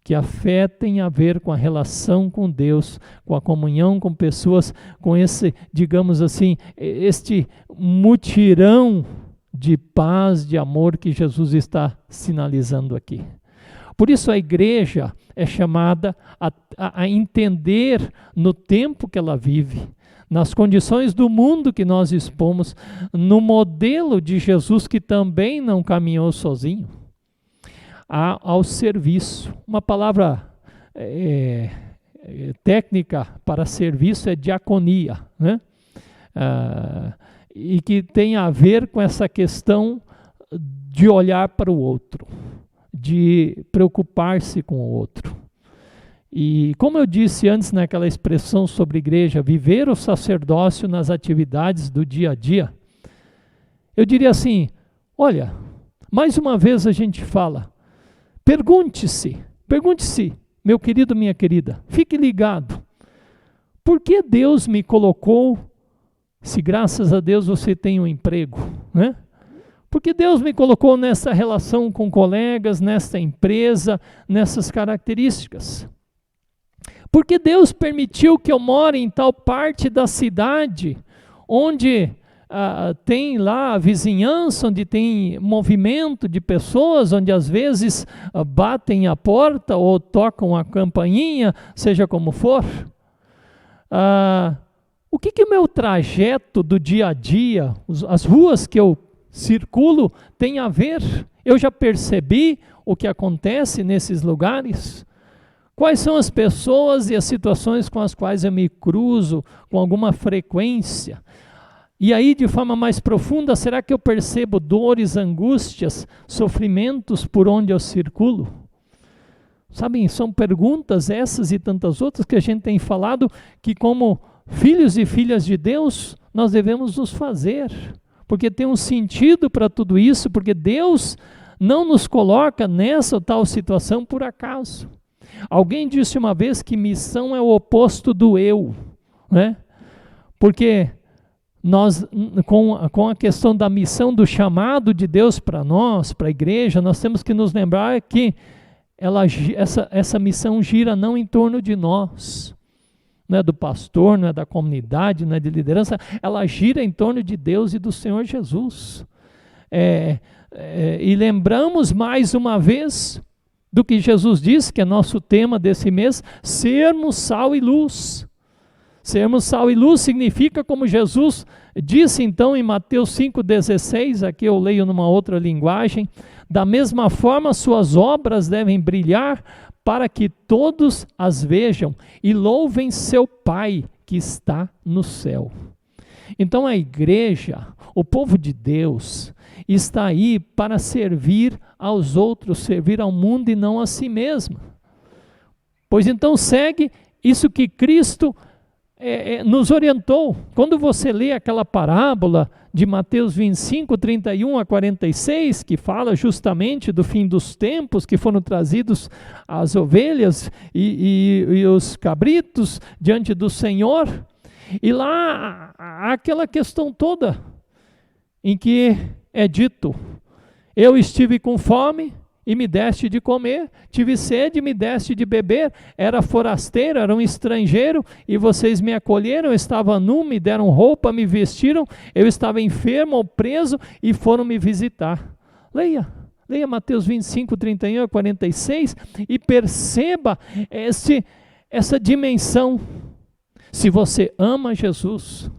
que a fé tem a ver com a relação com Deus, com a comunhão com pessoas, com esse, digamos assim, este mutirão de paz, de amor que Jesus está sinalizando aqui. Por isso a igreja é chamada a entender no tempo que ela vive, nas condições do mundo que nós expomos, no modelo de Jesus que também não caminhou sozinho, ao serviço. Uma palavra técnica para serviço é diaconia, né? E que tem a ver com essa questão de olhar para o outro, de preocupar-se com o outro. E como eu disse antes naquela expressão sobre igreja, viver o sacerdócio nas atividades do dia a dia, eu diria assim, olha, mais uma vez a gente fala, pergunte-se, meu querido, minha querida, fique ligado, por que Deus me colocou, se graças a Deus você tem um emprego, né? Porque Deus me colocou nessa relação com colegas, nessa empresa, nessas características. Porque Deus permitiu que eu more em tal parte da cidade, onde tem lá a vizinhança, onde tem movimento de pessoas, onde às vezes batem a porta ou tocam a campainha, seja como for. O que o meu trajeto do dia a dia, as ruas que eu circulo, tem a ver? Eu já percebi o que acontece nesses lugares? Quais são as pessoas e as situações com as quais eu me cruzo com alguma frequência? E aí, de forma mais profunda, será que eu percebo dores, angústias, sofrimentos por onde eu circulo? Sabem, são perguntas essas e tantas outras que a gente tem falado que, como filhos e filhas de Deus, nós devemos nos fazer. Porque tem um sentido para tudo isso, porque Deus não nos coloca nessa ou tal situação por acaso. Alguém disse uma vez que missão é o oposto do eu, né? Porque nós, com a questão da missão, do chamado de Deus para nós, para a igreja, nós temos que nos lembrar que essa missão gira não em torno de nós, não é do pastor, não é da comunidade, não é de liderança, ela gira em torno de Deus e do Senhor Jesus. E lembramos mais uma vez do que Jesus disse, que é nosso tema desse mês, sermos sal e luz. Sermos sal e luz significa, como Jesus disse então em Mateus 5,16, aqui eu leio numa outra linguagem, da mesma forma suas obras devem brilhar para que todos as vejam e louvem seu Pai que está no céu. Então a igreja, o povo de Deus, está aí para servir aos outros, servir ao mundo e não a si mesma. Pois então segue isso que Cristo nos orientou. Quando você lê aquela parábola de Mateus 25, 31 a 46, que fala justamente do fim dos tempos, que foram trazidos as ovelhas e os cabritos diante do Senhor, e lá há aquela questão toda em que é dito, eu estive com fome e me deste de comer, tive sede e me deste de beber, era forasteiro, era um estrangeiro e vocês me acolheram, eu estava nu, me deram roupa, me vestiram, eu estava enfermo ou preso e foram me visitar. Leia Mateus 25, 31 a 46 e perceba essa dimensão. Se você ama Jesus,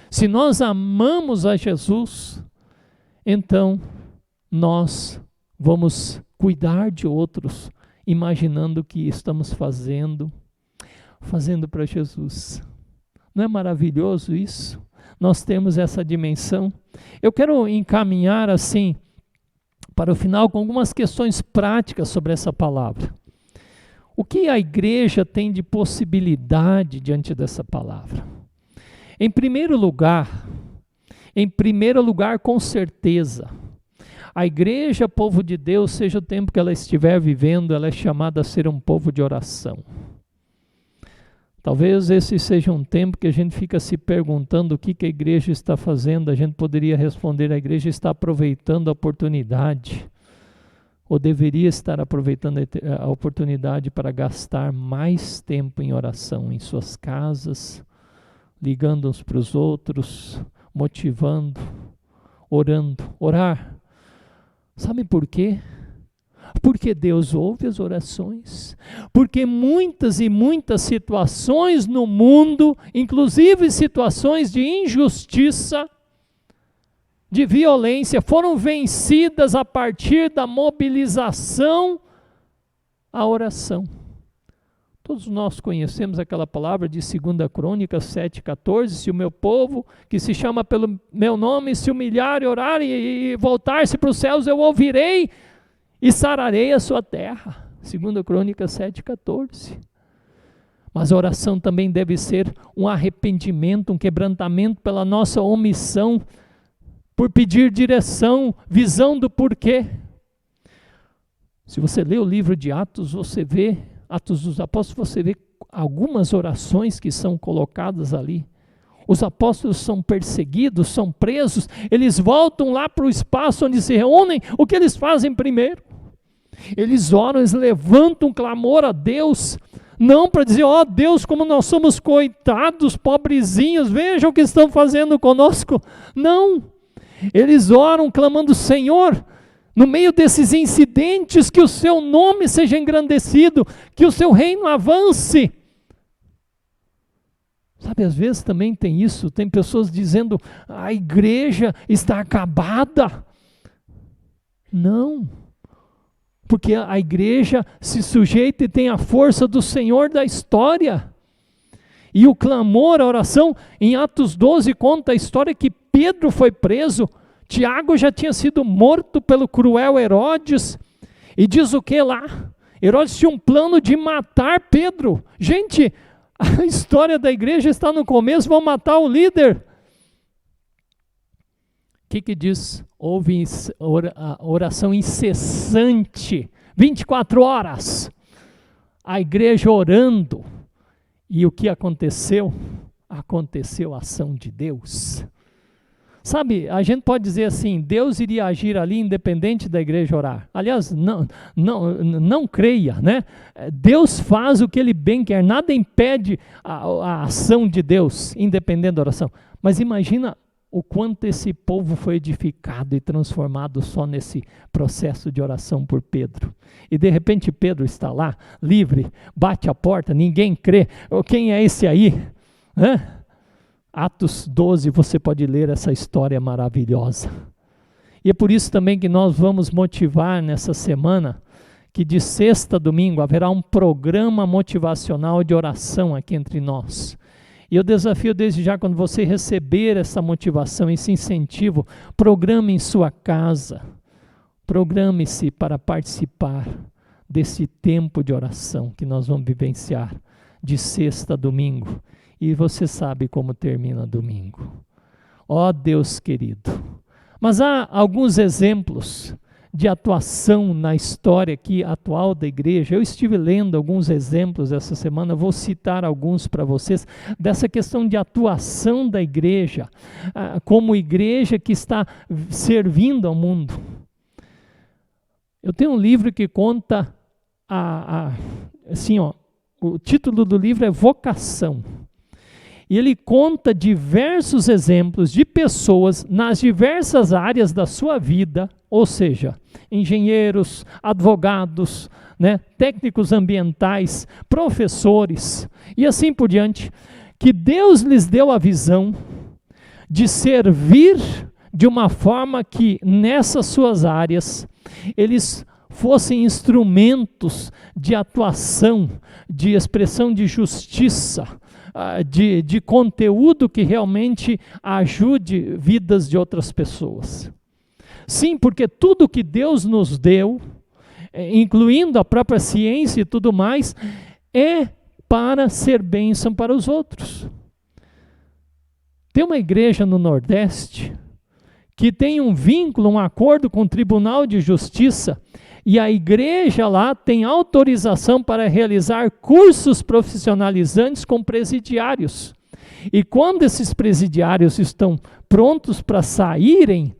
se nós amamos a Jesus, então nós vamos cuidar de outros, imaginando que estamos fazendo para Jesus. Não é maravilhoso isso? Nós temos essa dimensão. Eu quero encaminhar assim para o final com algumas questões práticas sobre essa palavra. O que a igreja tem de possibilidade diante dessa palavra? Em primeiro lugar, com certeza, a igreja, povo de Deus, seja o tempo que ela estiver vivendo, ela é chamada a ser um povo de oração. Talvez esse seja um tempo que a gente fica se perguntando o que a igreja está fazendo. A gente poderia responder: a igreja está aproveitando a oportunidade, ou deveria estar aproveitando a oportunidade para gastar mais tempo em oração, em suas casas, ligando uns para os outros, motivando, orando. Orar. Sabe por quê? Porque Deus ouve as orações. Porque muitas e muitas situações no mundo, inclusive situações de injustiça, de violência, foram vencidas a partir da mobilização à oração. Todos nós conhecemos aquela palavra de 2 Crônicas 7,14: se o meu povo, que se chama pelo meu nome, se humilhar e orar e voltar-se para os céus, eu ouvirei e sararei a sua terra. 2 Crônicas 7,14. Mas a oração também deve ser um arrependimento, um quebrantamento pela nossa omissão, por pedir direção, visão do porquê. Se você lê o livro de Atos, você vê, Atos dos Apóstolos, você vê algumas orações que são colocadas ali. Os apóstolos são perseguidos, são presos, eles voltam lá para o espaço onde se reúnem. O que eles fazem primeiro? Eles oram, eles levantam um clamor a Deus, não para dizer: ó Deus, como nós somos coitados, pobrezinhos, veja o que estão fazendo conosco. Não. Eles oram clamando: Senhor, no meio desses incidentes, que o seu nome seja engrandecido, que o seu reino avance. Sabe, às vezes também tem isso, tem pessoas dizendo: a igreja está acabada. Não, porque a igreja se sujeita e tem a força do Senhor da história. E o clamor, a oração, em Atos 12 conta a história que Pedro foi preso, Tiago já tinha sido morto pelo cruel Herodes, e diz o que lá? Herodes tinha um plano de matar Pedro. Gente, a história da igreja está no começo, vão matar o líder. O que diz? Houve oração incessante, 24 horas, a igreja orando. E o que aconteceu? Aconteceu a ação de Deus. Sabe, a gente pode dizer assim: Deus iria agir ali independente da igreja orar. Aliás, não creia, né? Deus faz o que Ele bem quer, nada impede a ação de Deus, independente da oração. Mas imagina o quanto esse povo foi edificado e transformado só nesse processo de oração por Pedro. E de repente Pedro está lá, livre, bate a porta, ninguém crê. Quem é esse aí? Atos 12, você pode ler essa história maravilhosa. E é por isso também que nós vamos motivar nessa semana, que de sexta a domingo haverá um programa motivacional de oração aqui entre nós. E eu desafio desde já, quando você receber essa motivação, esse incentivo, programe em sua casa, programe-se para participar desse tempo de oração que nós vamos vivenciar de sexta a domingo. E você sabe como termina domingo. Ó Deus querido. Mas há alguns exemplos de atuação na história aqui atual da igreja. Eu estive lendo alguns exemplos essa semana, vou citar alguns para vocês, dessa questão de atuação da igreja, como igreja que está servindo ao mundo. Eu tenho um livro que conta, assim, o título do livro é Vocação. E ele conta diversos exemplos de pessoas nas diversas áreas da sua vida, ou seja, engenheiros, advogados, né, técnicos ambientais, professores e assim por diante, que Deus lhes deu a visão de servir de uma forma que nessas suas áreas eles fossem instrumentos de atuação, de expressão de justiça, de conteúdo que realmente ajude vidas de outras pessoas. Sim, porque tudo que Deus nos deu, incluindo a própria ciência e tudo mais, é para ser bênção para os outros. Tem uma igreja no Nordeste que tem um vínculo, um acordo com o Tribunal de Justiça, e a igreja lá tem autorização para realizar cursos profissionalizantes com presidiários. E quando esses presidiários estão prontos para saírem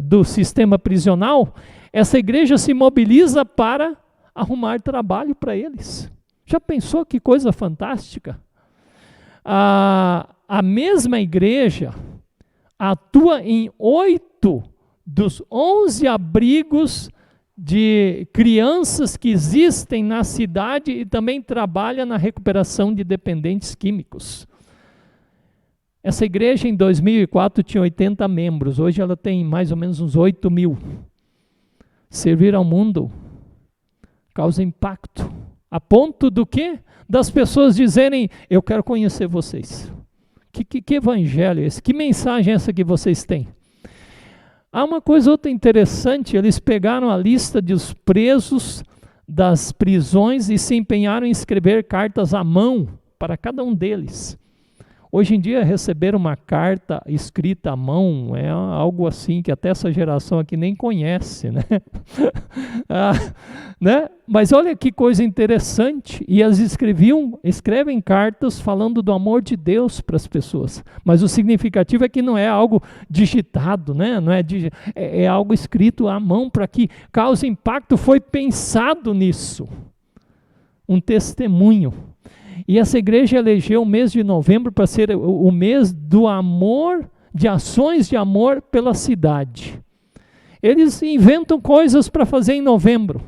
do sistema prisional, essa igreja se mobiliza para arrumar trabalho para eles. Já pensou que coisa fantástica? A mesma igreja atua em 8 dos 11 abrigos de crianças que existem na cidade e também trabalha na recuperação de dependentes químicos. Essa igreja em 2004 tinha 80 membros, hoje ela tem mais ou menos uns 8 mil. Servir ao mundo causa impacto, a ponto do quê? Das pessoas dizerem, eu quero conhecer vocês. Que evangelho é esse? Que mensagem é essa que vocês têm? Há uma coisa outra interessante, eles pegaram a lista dos presos das prisões e se empenharam em escrever cartas à mão para cada um deles. Hoje em dia, receber uma carta escrita à mão é algo assim que até essa geração aqui nem conhece, né? Né? Mas olha que coisa interessante, e eles escrevem cartas falando do amor de Deus para as pessoas, mas o significativo é que não é algo digitado, né? Não é algo escrito à mão para que cause impacto, foi pensado nisso, um testemunho. E essa igreja elegeu o mês de novembro para ser o mês do amor, de ações de amor pela cidade. Eles inventam coisas para fazer em novembro,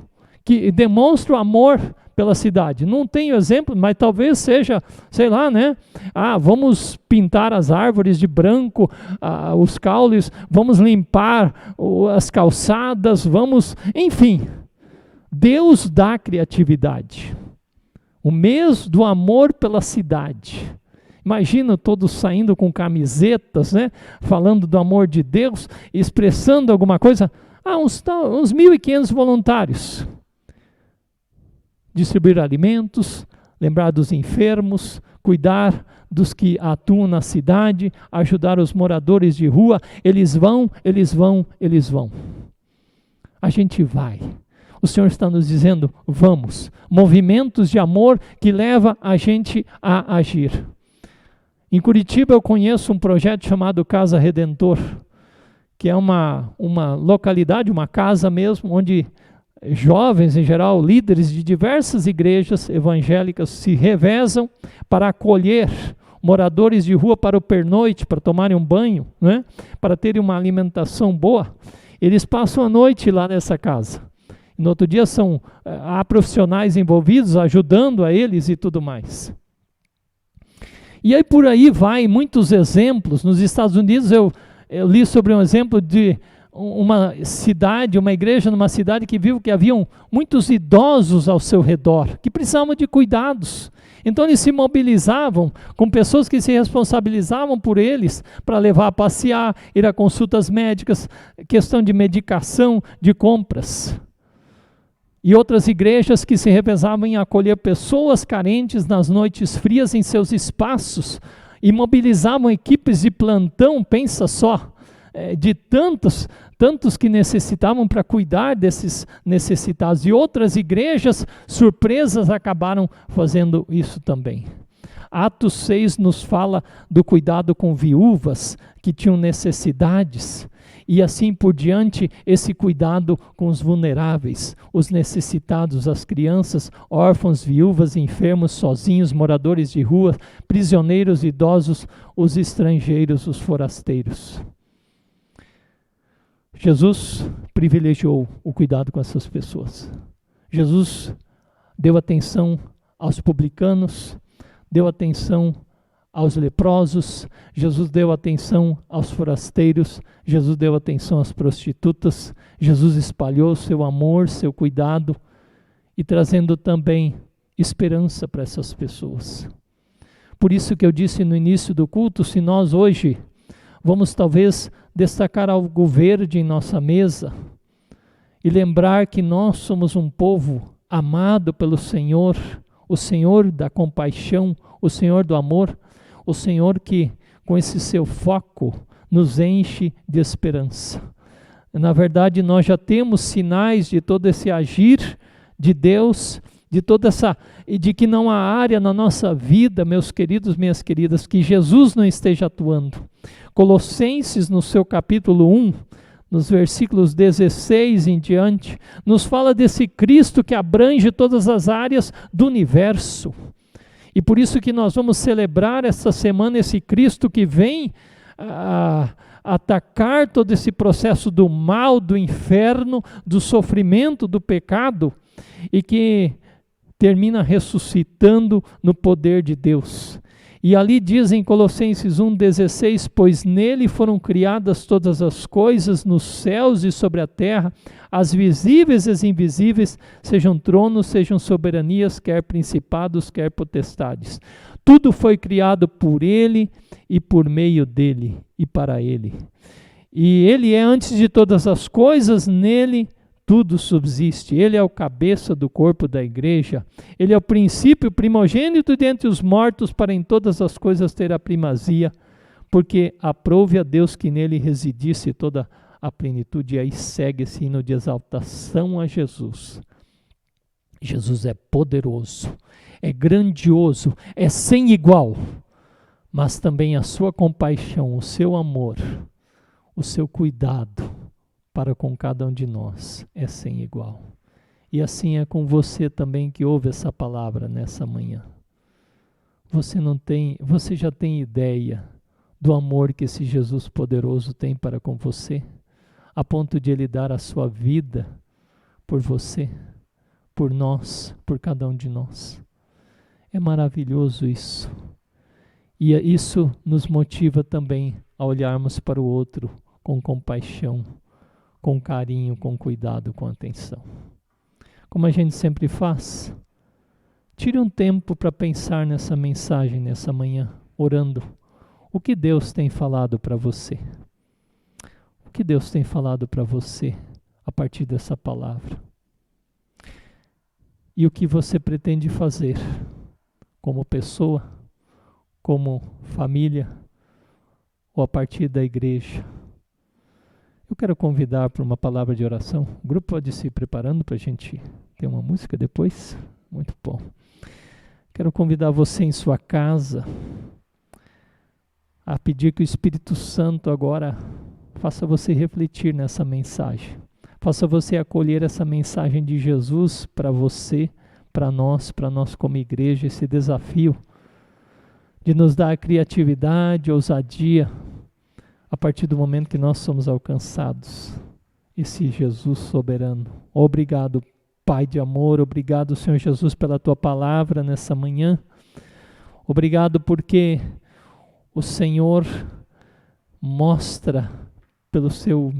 que demonstram amor pela cidade. Não tenho exemplo, mas talvez seja, sei lá, né? Vamos pintar as árvores de branco, os caules, vamos limpar as calçadas, enfim. Deus dá criatividade. O mês do amor pela cidade. Imagina todos saindo com camisetas, né? Falando do amor de Deus, expressando alguma coisa. Uns 1.500 voluntários. Distribuir alimentos, lembrar dos enfermos, cuidar dos que atuam na cidade, ajudar os moradores de rua. Eles vão. A gente vai. O Senhor está nos dizendo, vamos. Movimentos de amor que levam a gente a agir. Em Curitiba eu conheço um projeto chamado Casa Redentor, que é uma localidade, uma casa mesmo, onde jovens, em geral, líderes de diversas igrejas evangélicas se revezam para acolher moradores de rua para o pernoite, para tomarem um banho, né? Para terem uma alimentação boa. Eles passam a noite lá nessa casa. No outro dia há profissionais envolvidos, ajudando a eles e tudo mais. E aí por aí vai, muitos exemplos. Nos Estados Unidos eu li sobre um exemplo de uma cidade, uma igreja numa cidade que viu que haviam muitos idosos ao seu redor, que precisavam de cuidados. Então eles se mobilizavam com pessoas que se responsabilizavam por eles para levar a passear, ir a consultas médicas, questão de medicação, de compras. E outras igrejas que se revezavam em acolher pessoas carentes nas noites frias em seus espaços e mobilizavam equipes de plantão, pensa só, de tantos que necessitavam para cuidar desses necessitados. E outras igrejas, surpresas, acabaram fazendo isso também. Atos 6 nos fala do cuidado com viúvas que tinham necessidades. E assim por diante, esse cuidado com os vulneráveis, os necessitados, as crianças, órfãos, viúvas, enfermos, sozinhos, moradores de rua, prisioneiros, idosos, os estrangeiros, os forasteiros. Jesus privilegiou o cuidado com essas pessoas. Jesus deu atenção aos publicanos, deu atenção aos leprosos, Jesus deu atenção aos forasteiros, Jesus deu atenção às prostitutas, Jesus espalhou seu amor, seu cuidado e trazendo também esperança para essas pessoas. Por isso que eu disse no início do culto, se nós hoje vamos talvez destacar algo verde em nossa mesa e lembrar que nós somos um povo amado pelo Senhor, o Senhor da compaixão, o Senhor do amor, o Senhor que, com esse seu foco nos enche de esperança. Na verdade, nós já temos sinais de todo esse agir de Deus, e de que não há área na nossa vida, meus queridos, minhas queridas, que Jesus não esteja atuando. Colossenses, no seu capítulo 1, nos versículos 16 em diante, nos fala desse Cristo que abrange todas as áreas do universo. E por isso que nós vamos celebrar essa semana esse Cristo que vem atacar todo esse processo do mal, do inferno, do sofrimento, do pecado, e que termina ressuscitando no poder de Deus. E ali diz em Colossenses 1,16, pois nele foram criadas todas as coisas nos céus e sobre a terra, as visíveis e as invisíveis, sejam tronos, sejam soberanias, quer principados, quer potestades. Tudo foi criado por ele e por meio dele e para ele. E ele é antes de todas as coisas, nele tudo subsiste. Ele é o cabeça do corpo da igreja. Ele é o princípio primogênito dentre os mortos, para em todas as coisas ter a primazia, porque aprouve a Deus que nele residisse toda a plenitude. E aí segue esse hino de exaltação a Jesus. Jesus é poderoso, é grandioso, é sem igual, mas também a sua compaixão, o seu amor, o seu cuidado para com cada um de nós é sem igual. E assim é com você também que ouve essa palavra nessa manhã. Você já tem ideia do amor que esse Jesus poderoso tem para com você, a ponto de ele dar a sua vida por você, por nós, por cada um de nós. É maravilhoso isso. E isso nos motiva também a olharmos para o outro com compaixão, com carinho, com cuidado, com atenção. Como a gente sempre faz, tire um tempo para pensar nessa mensagem, nessa manhã, orando. O que Deus tem falado para você? O que Deus tem falado para você a partir dessa palavra? E o que você pretende fazer como pessoa, como família, ou a partir da igreja? Eu quero convidar para uma palavra de oração. O grupo pode se preparando para a gente ter uma música depois. Muito bom. Quero convidar você em sua casa a pedir que o Espírito Santo agora faça você refletir nessa mensagem. Faça você acolher essa mensagem de Jesus para você, para nós como igreja, esse desafio de nos dar criatividade, ousadia, a partir do momento que nós somos alcançados. Esse Jesus soberano. Obrigado, Pai de amor. Obrigado, Senhor Jesus, pela Tua palavra nessa manhã. Obrigado porque o Senhor mostra pelo Seu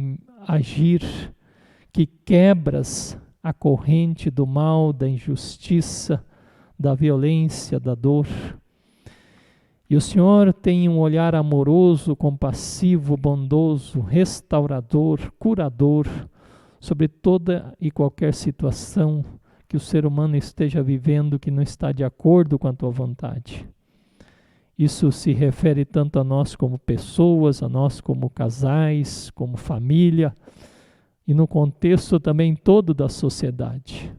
agir que quebras a corrente do mal, da injustiça, da violência, da dor. E o Senhor tem um olhar amoroso, compassivo, bondoso, restaurador, curador, sobre toda e qualquer situação que o ser humano esteja vivendo que não está de acordo com a Tua vontade. Isso se refere tanto a nós como pessoas, a nós como casais, como família, e no contexto também todo da sociedade.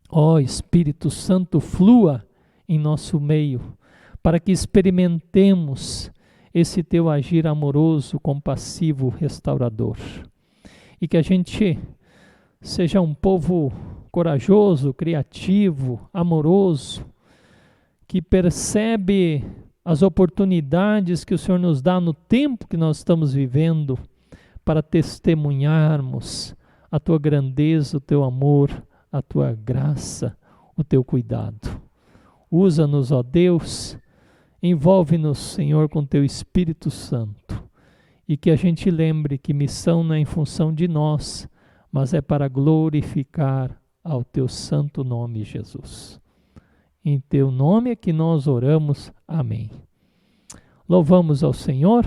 Ó Espírito Santo, flua em nosso meio, para que experimentemos esse Teu agir amoroso, compassivo, restaurador. E que a gente seja um povo corajoso, criativo, amoroso, que percebe as oportunidades que o Senhor nos dá no tempo que nós estamos vivendo para testemunharmos a Tua grandeza, o Teu amor, a Tua graça, o Teu cuidado. Usa-nos, ó Deus, envolve-nos, Senhor, com Teu Espírito Santo, e que a gente lembre que missão não é em função de nós, mas é para glorificar ao Teu santo nome, Jesus. Em Teu nome é que nós oramos. Amém. Louvamos ao Senhor.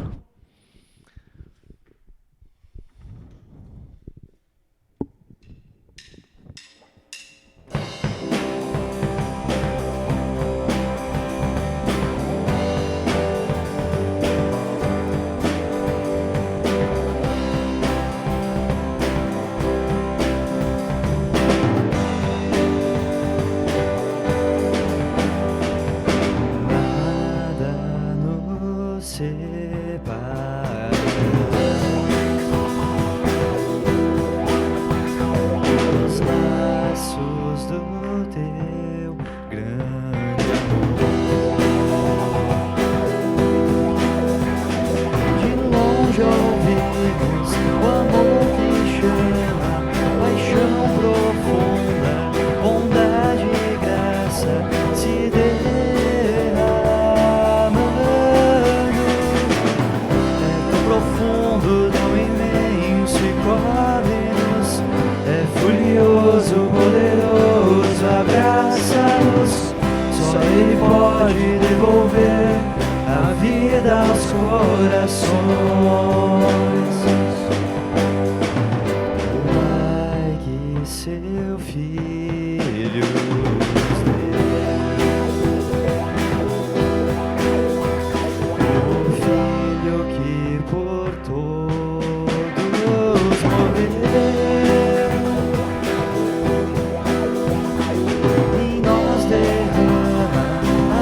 te ouvimos, o amor que chama, paixão profunda, bondade e graça se derramando. É tão profundo, tão imenso e cobre-nos, é furioso, poderoso, abraça-nos. Só Ele pode devolver a vida aos corações. O Pai que seu Filho nos deu, o Filho que por todos morreu, em nós derrama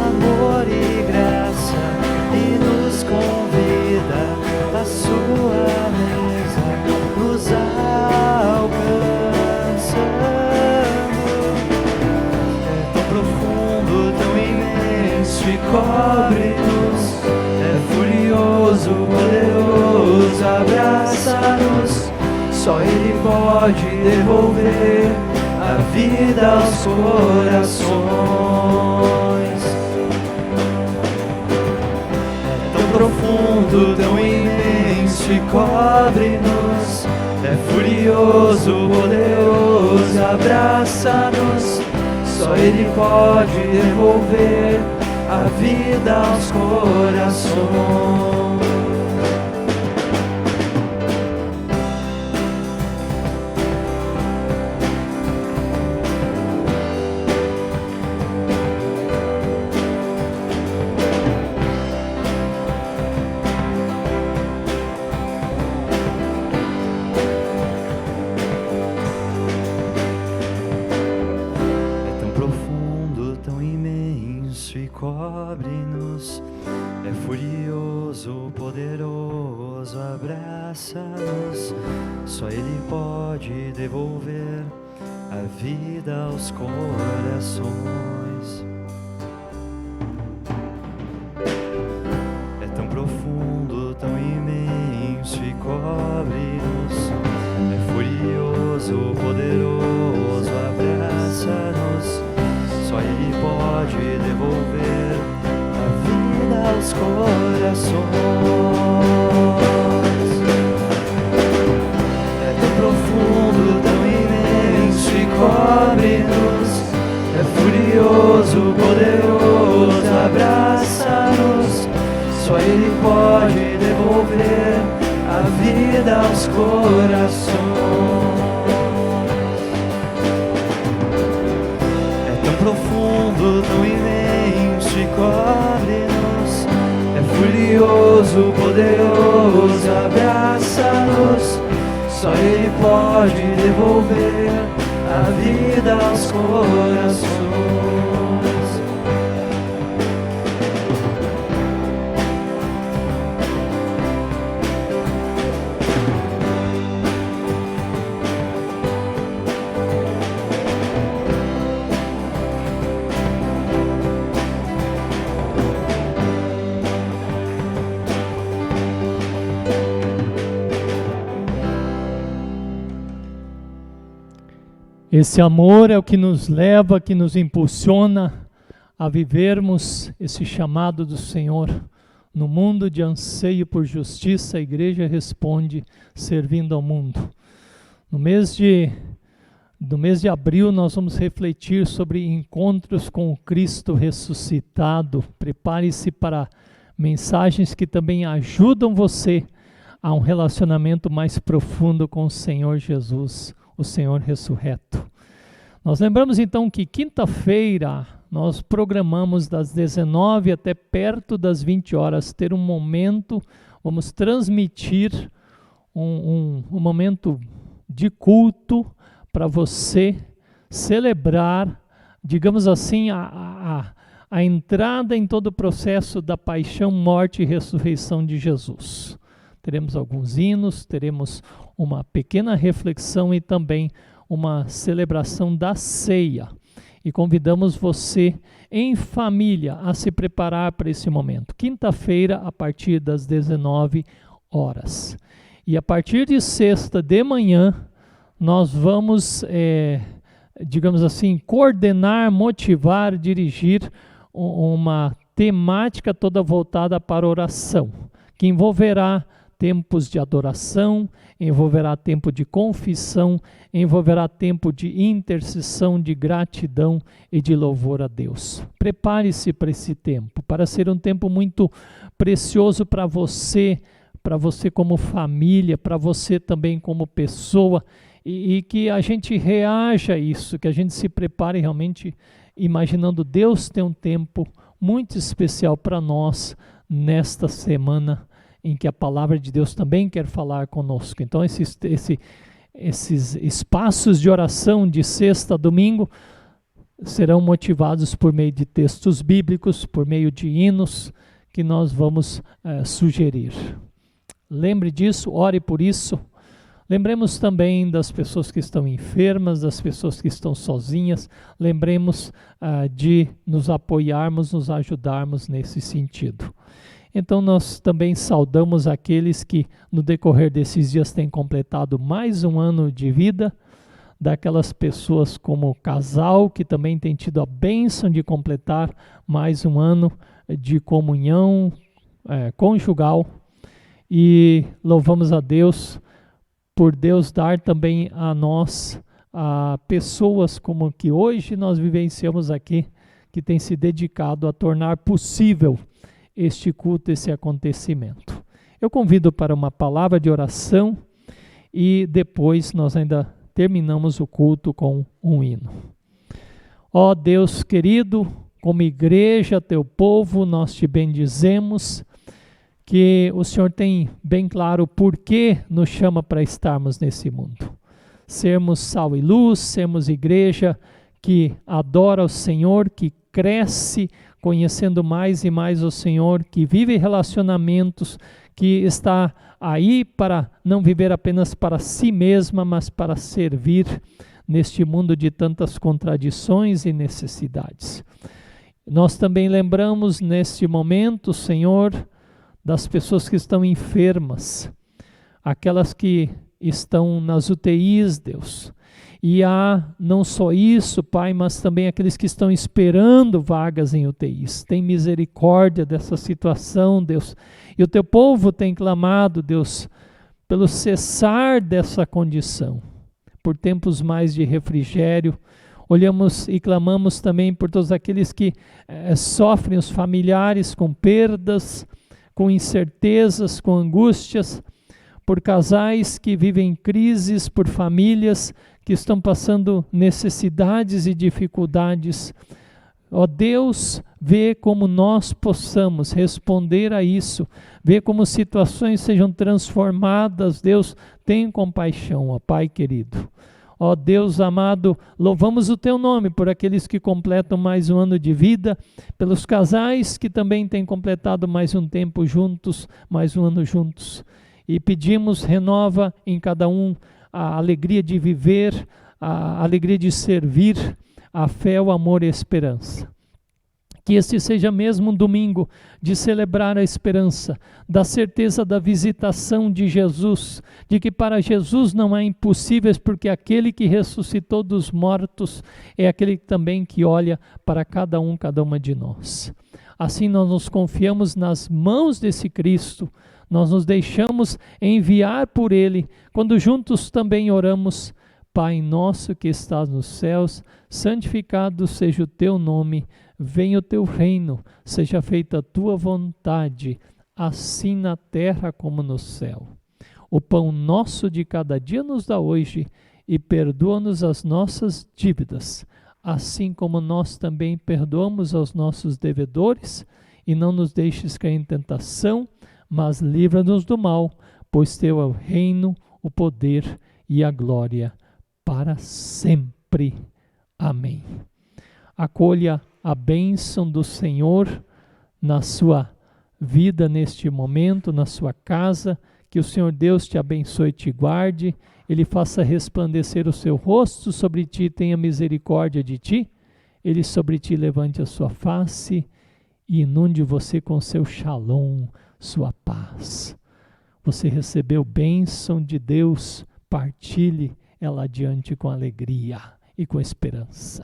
amor e graça e nos convida à sua mesa, nos alcançando. É tão profundo, tão imenso e cobre-nos, é furioso, poderoso, abraça-nos. Só Ele pode devolver a vida aos corações. É tão profundo, tão imenso e cobre-nos, é furioso, poderoso, abraça-nos. Só Ele pode devolver a vida aos corações. Cobre-nos, é furioso, poderoso, abraça-nos. Só Ele pode devolver a vida aos corações. É tão profundo, tão imenso e cobre-nos, é furioso, poderoso, abraça-nos. Só Ele pode devolver a vida aos corações. É tão profundo, tão imenso e cobre-nos, é furioso, poderoso, abraça-nos. Só Ele pode devolver a vida aos corações. Profundo, tão imenso e cobre-nos, é furioso, poderoso, abraça-nos. Só Ele pode devolver a vida aos corações. Esse amor é o que nos leva, que nos impulsiona a vivermos esse chamado do Senhor. No mundo de anseio por justiça, a igreja responde servindo ao mundo. No mês de abril, nós vamos refletir sobre encontros com o Cristo ressuscitado. Prepare-se para mensagens que também ajudam você a um relacionamento mais profundo com o Senhor Jesus, o Senhor ressurreto. Nós lembramos então que quinta-feira nós programamos das 19 até perto das 20 horas ter um momento, vamos transmitir um momento de culto para você celebrar, digamos assim, a entrada em todo o processo da paixão, morte e ressurreição de Jesus. Teremos alguns hinos, teremos uma pequena reflexão e também uma celebração da ceia. E convidamos você em família a se preparar para esse momento. Quinta-feira, a partir das 19, horas. E a partir de sexta de manhã, nós vamos, digamos assim, coordenar, motivar, dirigir uma temática toda voltada para oração, que envolverá tempos de adoração, envolverá tempo de confissão, envolverá tempo de intercessão, de gratidão e de louvor a Deus. Prepare-se para esse tempo, para ser um tempo muito precioso para você como família, para você também como pessoa, e que a gente reaja a isso, que a gente se prepare realmente imaginando Deus tem um tempo muito especial para nós nesta semana, em que a palavra de Deus também quer falar conosco. Então esses espaços de oração de sexta a domingo serão motivados por meio de textos bíblicos, por meio de hinos que nós vamos sugerir. Lembre disso, ore por isso. Lembremos também das pessoas que estão enfermas, das pessoas que estão sozinhas. Lembremos de nos apoiarmos, nos ajudarmos nesse sentido. Então nós também saudamos aqueles que no decorrer desses dias têm completado mais um ano de vida, daquelas pessoas como casal que também tem tido a bênção de completar mais um ano de comunhão conjugal, e louvamos a Deus por Deus dar também a nós pessoas como que hoje nós vivenciamos aqui, que tem se dedicado a tornar possível este culto, esse acontecimento. Eu convido para uma palavra de oração e depois nós ainda terminamos o culto com um hino. Ó Deus querido, como igreja, teu povo, nós te bendizemos, que o Senhor tem bem claro por que nos chama para estarmos nesse mundo. Sermos sal e luz, sermos igreja que adora o Senhor, que cresce conhecendo mais e mais o Senhor, que vive relacionamentos, que está aí para não viver apenas para si mesma, mas para servir neste mundo de tantas contradições e necessidades. Nós também lembramos neste momento, Senhor, das pessoas que estão enfermas, aquelas que estão nas UTIs, Deus. E há não só isso, Pai, mas também aqueles que estão esperando vagas em UTIs. Tem misericórdia dessa situação, Deus. E o teu povo tem clamado, Deus, pelo cessar dessa condição, por tempos mais de refrigério. Olhamos e clamamos também por todos aqueles que sofrem, os familiares, com perdas, com incertezas, com angústias, por casais que vivem crises, por famílias que estão passando necessidades e dificuldades. Ó Deus, vê como nós possamos responder a isso, vê como situações sejam transformadas. Deus, tem compaixão, ó Pai querido. Ó Deus amado, louvamos o teu nome por aqueles que completam mais um ano de vida, pelos casais que também têm completado mais um tempo juntos, mais um ano juntos. E pedimos, renova em cada um a alegria de viver, a alegria de servir, a fé, o amor e a esperança. Que este seja mesmo um domingo de celebrar a esperança, da certeza da visitação de Jesus, de que para Jesus não há impossíveis, porque aquele que ressuscitou dos mortos é aquele também que olha para cada uma de nós. Assim nós nos confiamos nas mãos desse Cristo, nós nos deixamos enviar por Ele, quando juntos também oramos: Pai nosso que estás nos céus, santificado seja o teu nome, venha o teu reino, seja feita a tua vontade, assim na terra como no céu. O pão nosso de cada dia nos dá hoje, e perdoa-nos as nossas dívidas, assim como nós também perdoamos aos nossos devedores, e não nos deixes cair em tentação, mas livra-nos do mal, pois teu é o reino, o poder e a glória para sempre. Amém. Acolha a bênção do Senhor na sua vida neste momento, na sua casa. Que o Senhor Deus te abençoe e te guarde. Ele faça resplandecer o seu rosto sobre ti e tenha misericórdia de ti. Ele sobre ti levante a sua face e inunde você com seu shalom, sua paz. você recebeu bênção de Deus, partilhe ela adiante com alegria e com esperança.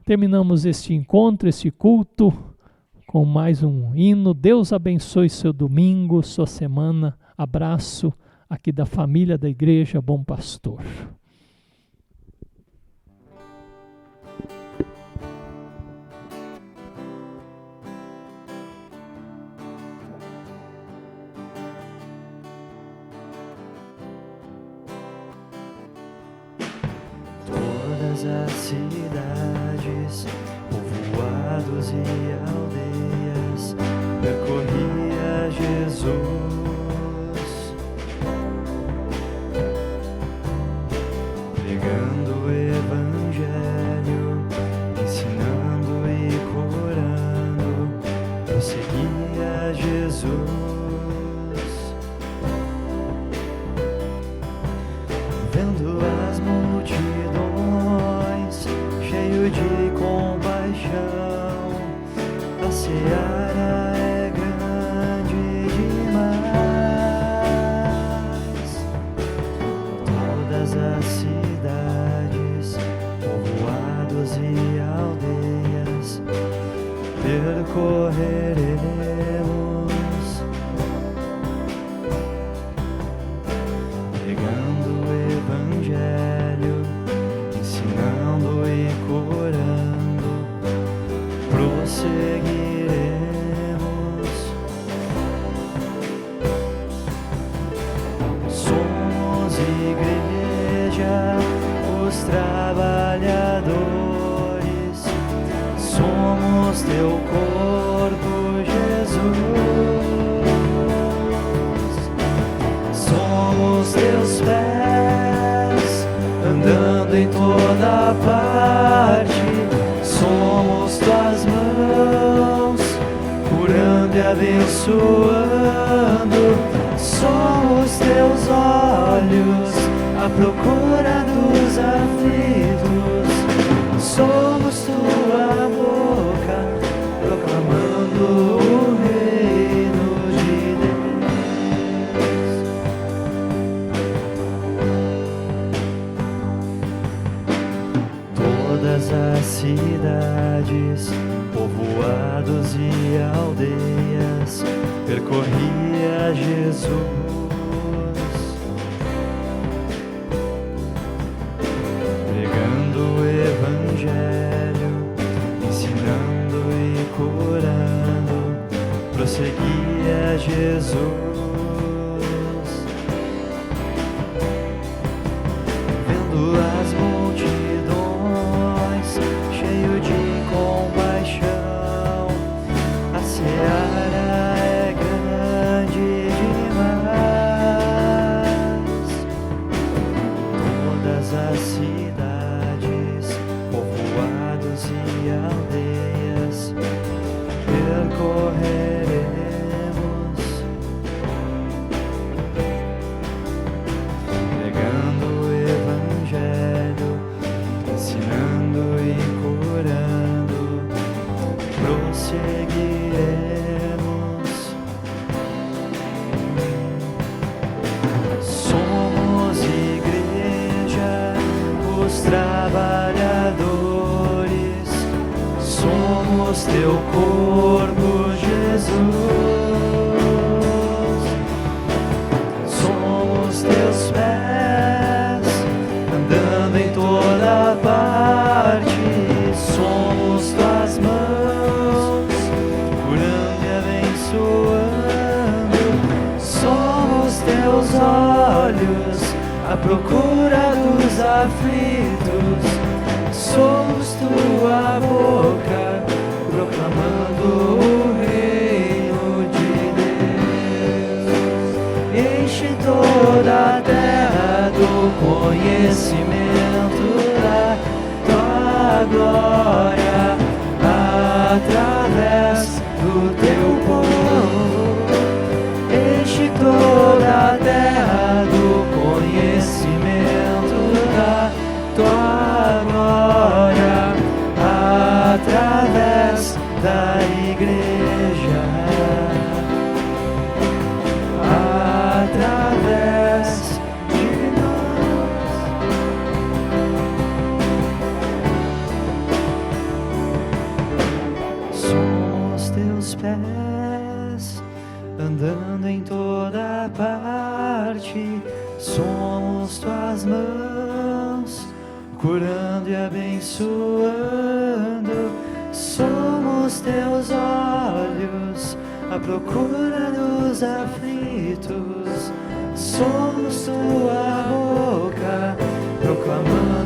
Terminamos este encontro, este culto, com mais um hino. Deus abençoe seu domingo, sua semana. Abraço aqui da família da Igreja Bom Pastor. Todas as cidades, povoados e aldeias, percorria Jesus, pregando o Evangelho, ensinando e curando, prosseguia Jesus. Vendo as multidões, cheio de compaixão, a seara é grande demais. Todas as cidades, povoados e aldeias, percorreremos, pregando o Evangelho, ensinando e curando, prosseguiremos. Somos igreja, os trabalhadores, somos teu corpo, Jesus. Somos teus pés, andando em toda parte, somos tuas mãos, curando e abençoando, somos teus olhos, à procura dos aflitos, somos tua boca, proclamando o reino de Deus. Todas as cidades, povoados e aldeias, percorria Jesus, pregando o Evangelho, ensinando e curando, prosseguia Jesus. Vendo as multidões, cheio de compaixão, a seara é grande demais. Todas as cidades, povoados e aldeias, percorreremos, pregando o Evangelho, ensinando e curando, prosseguiremos. Somos igreja, os trabalhadores, somos teu corpo, Jesus. Somos teus pés, andando em toda parte, somos tuas mãos, curando e abençoando, somos teus olhos, à procura dos aflitos, somos tua boca, proclamando o reino de Deus. Enche toda a terra do conhecimento da tua glória, através do teu povo. Enche toda a terra do conhecimento da tua glória, através da igreja. curando e abençoando. Somos teus olhos à procura dos aflitos. Somos tua boca proclamando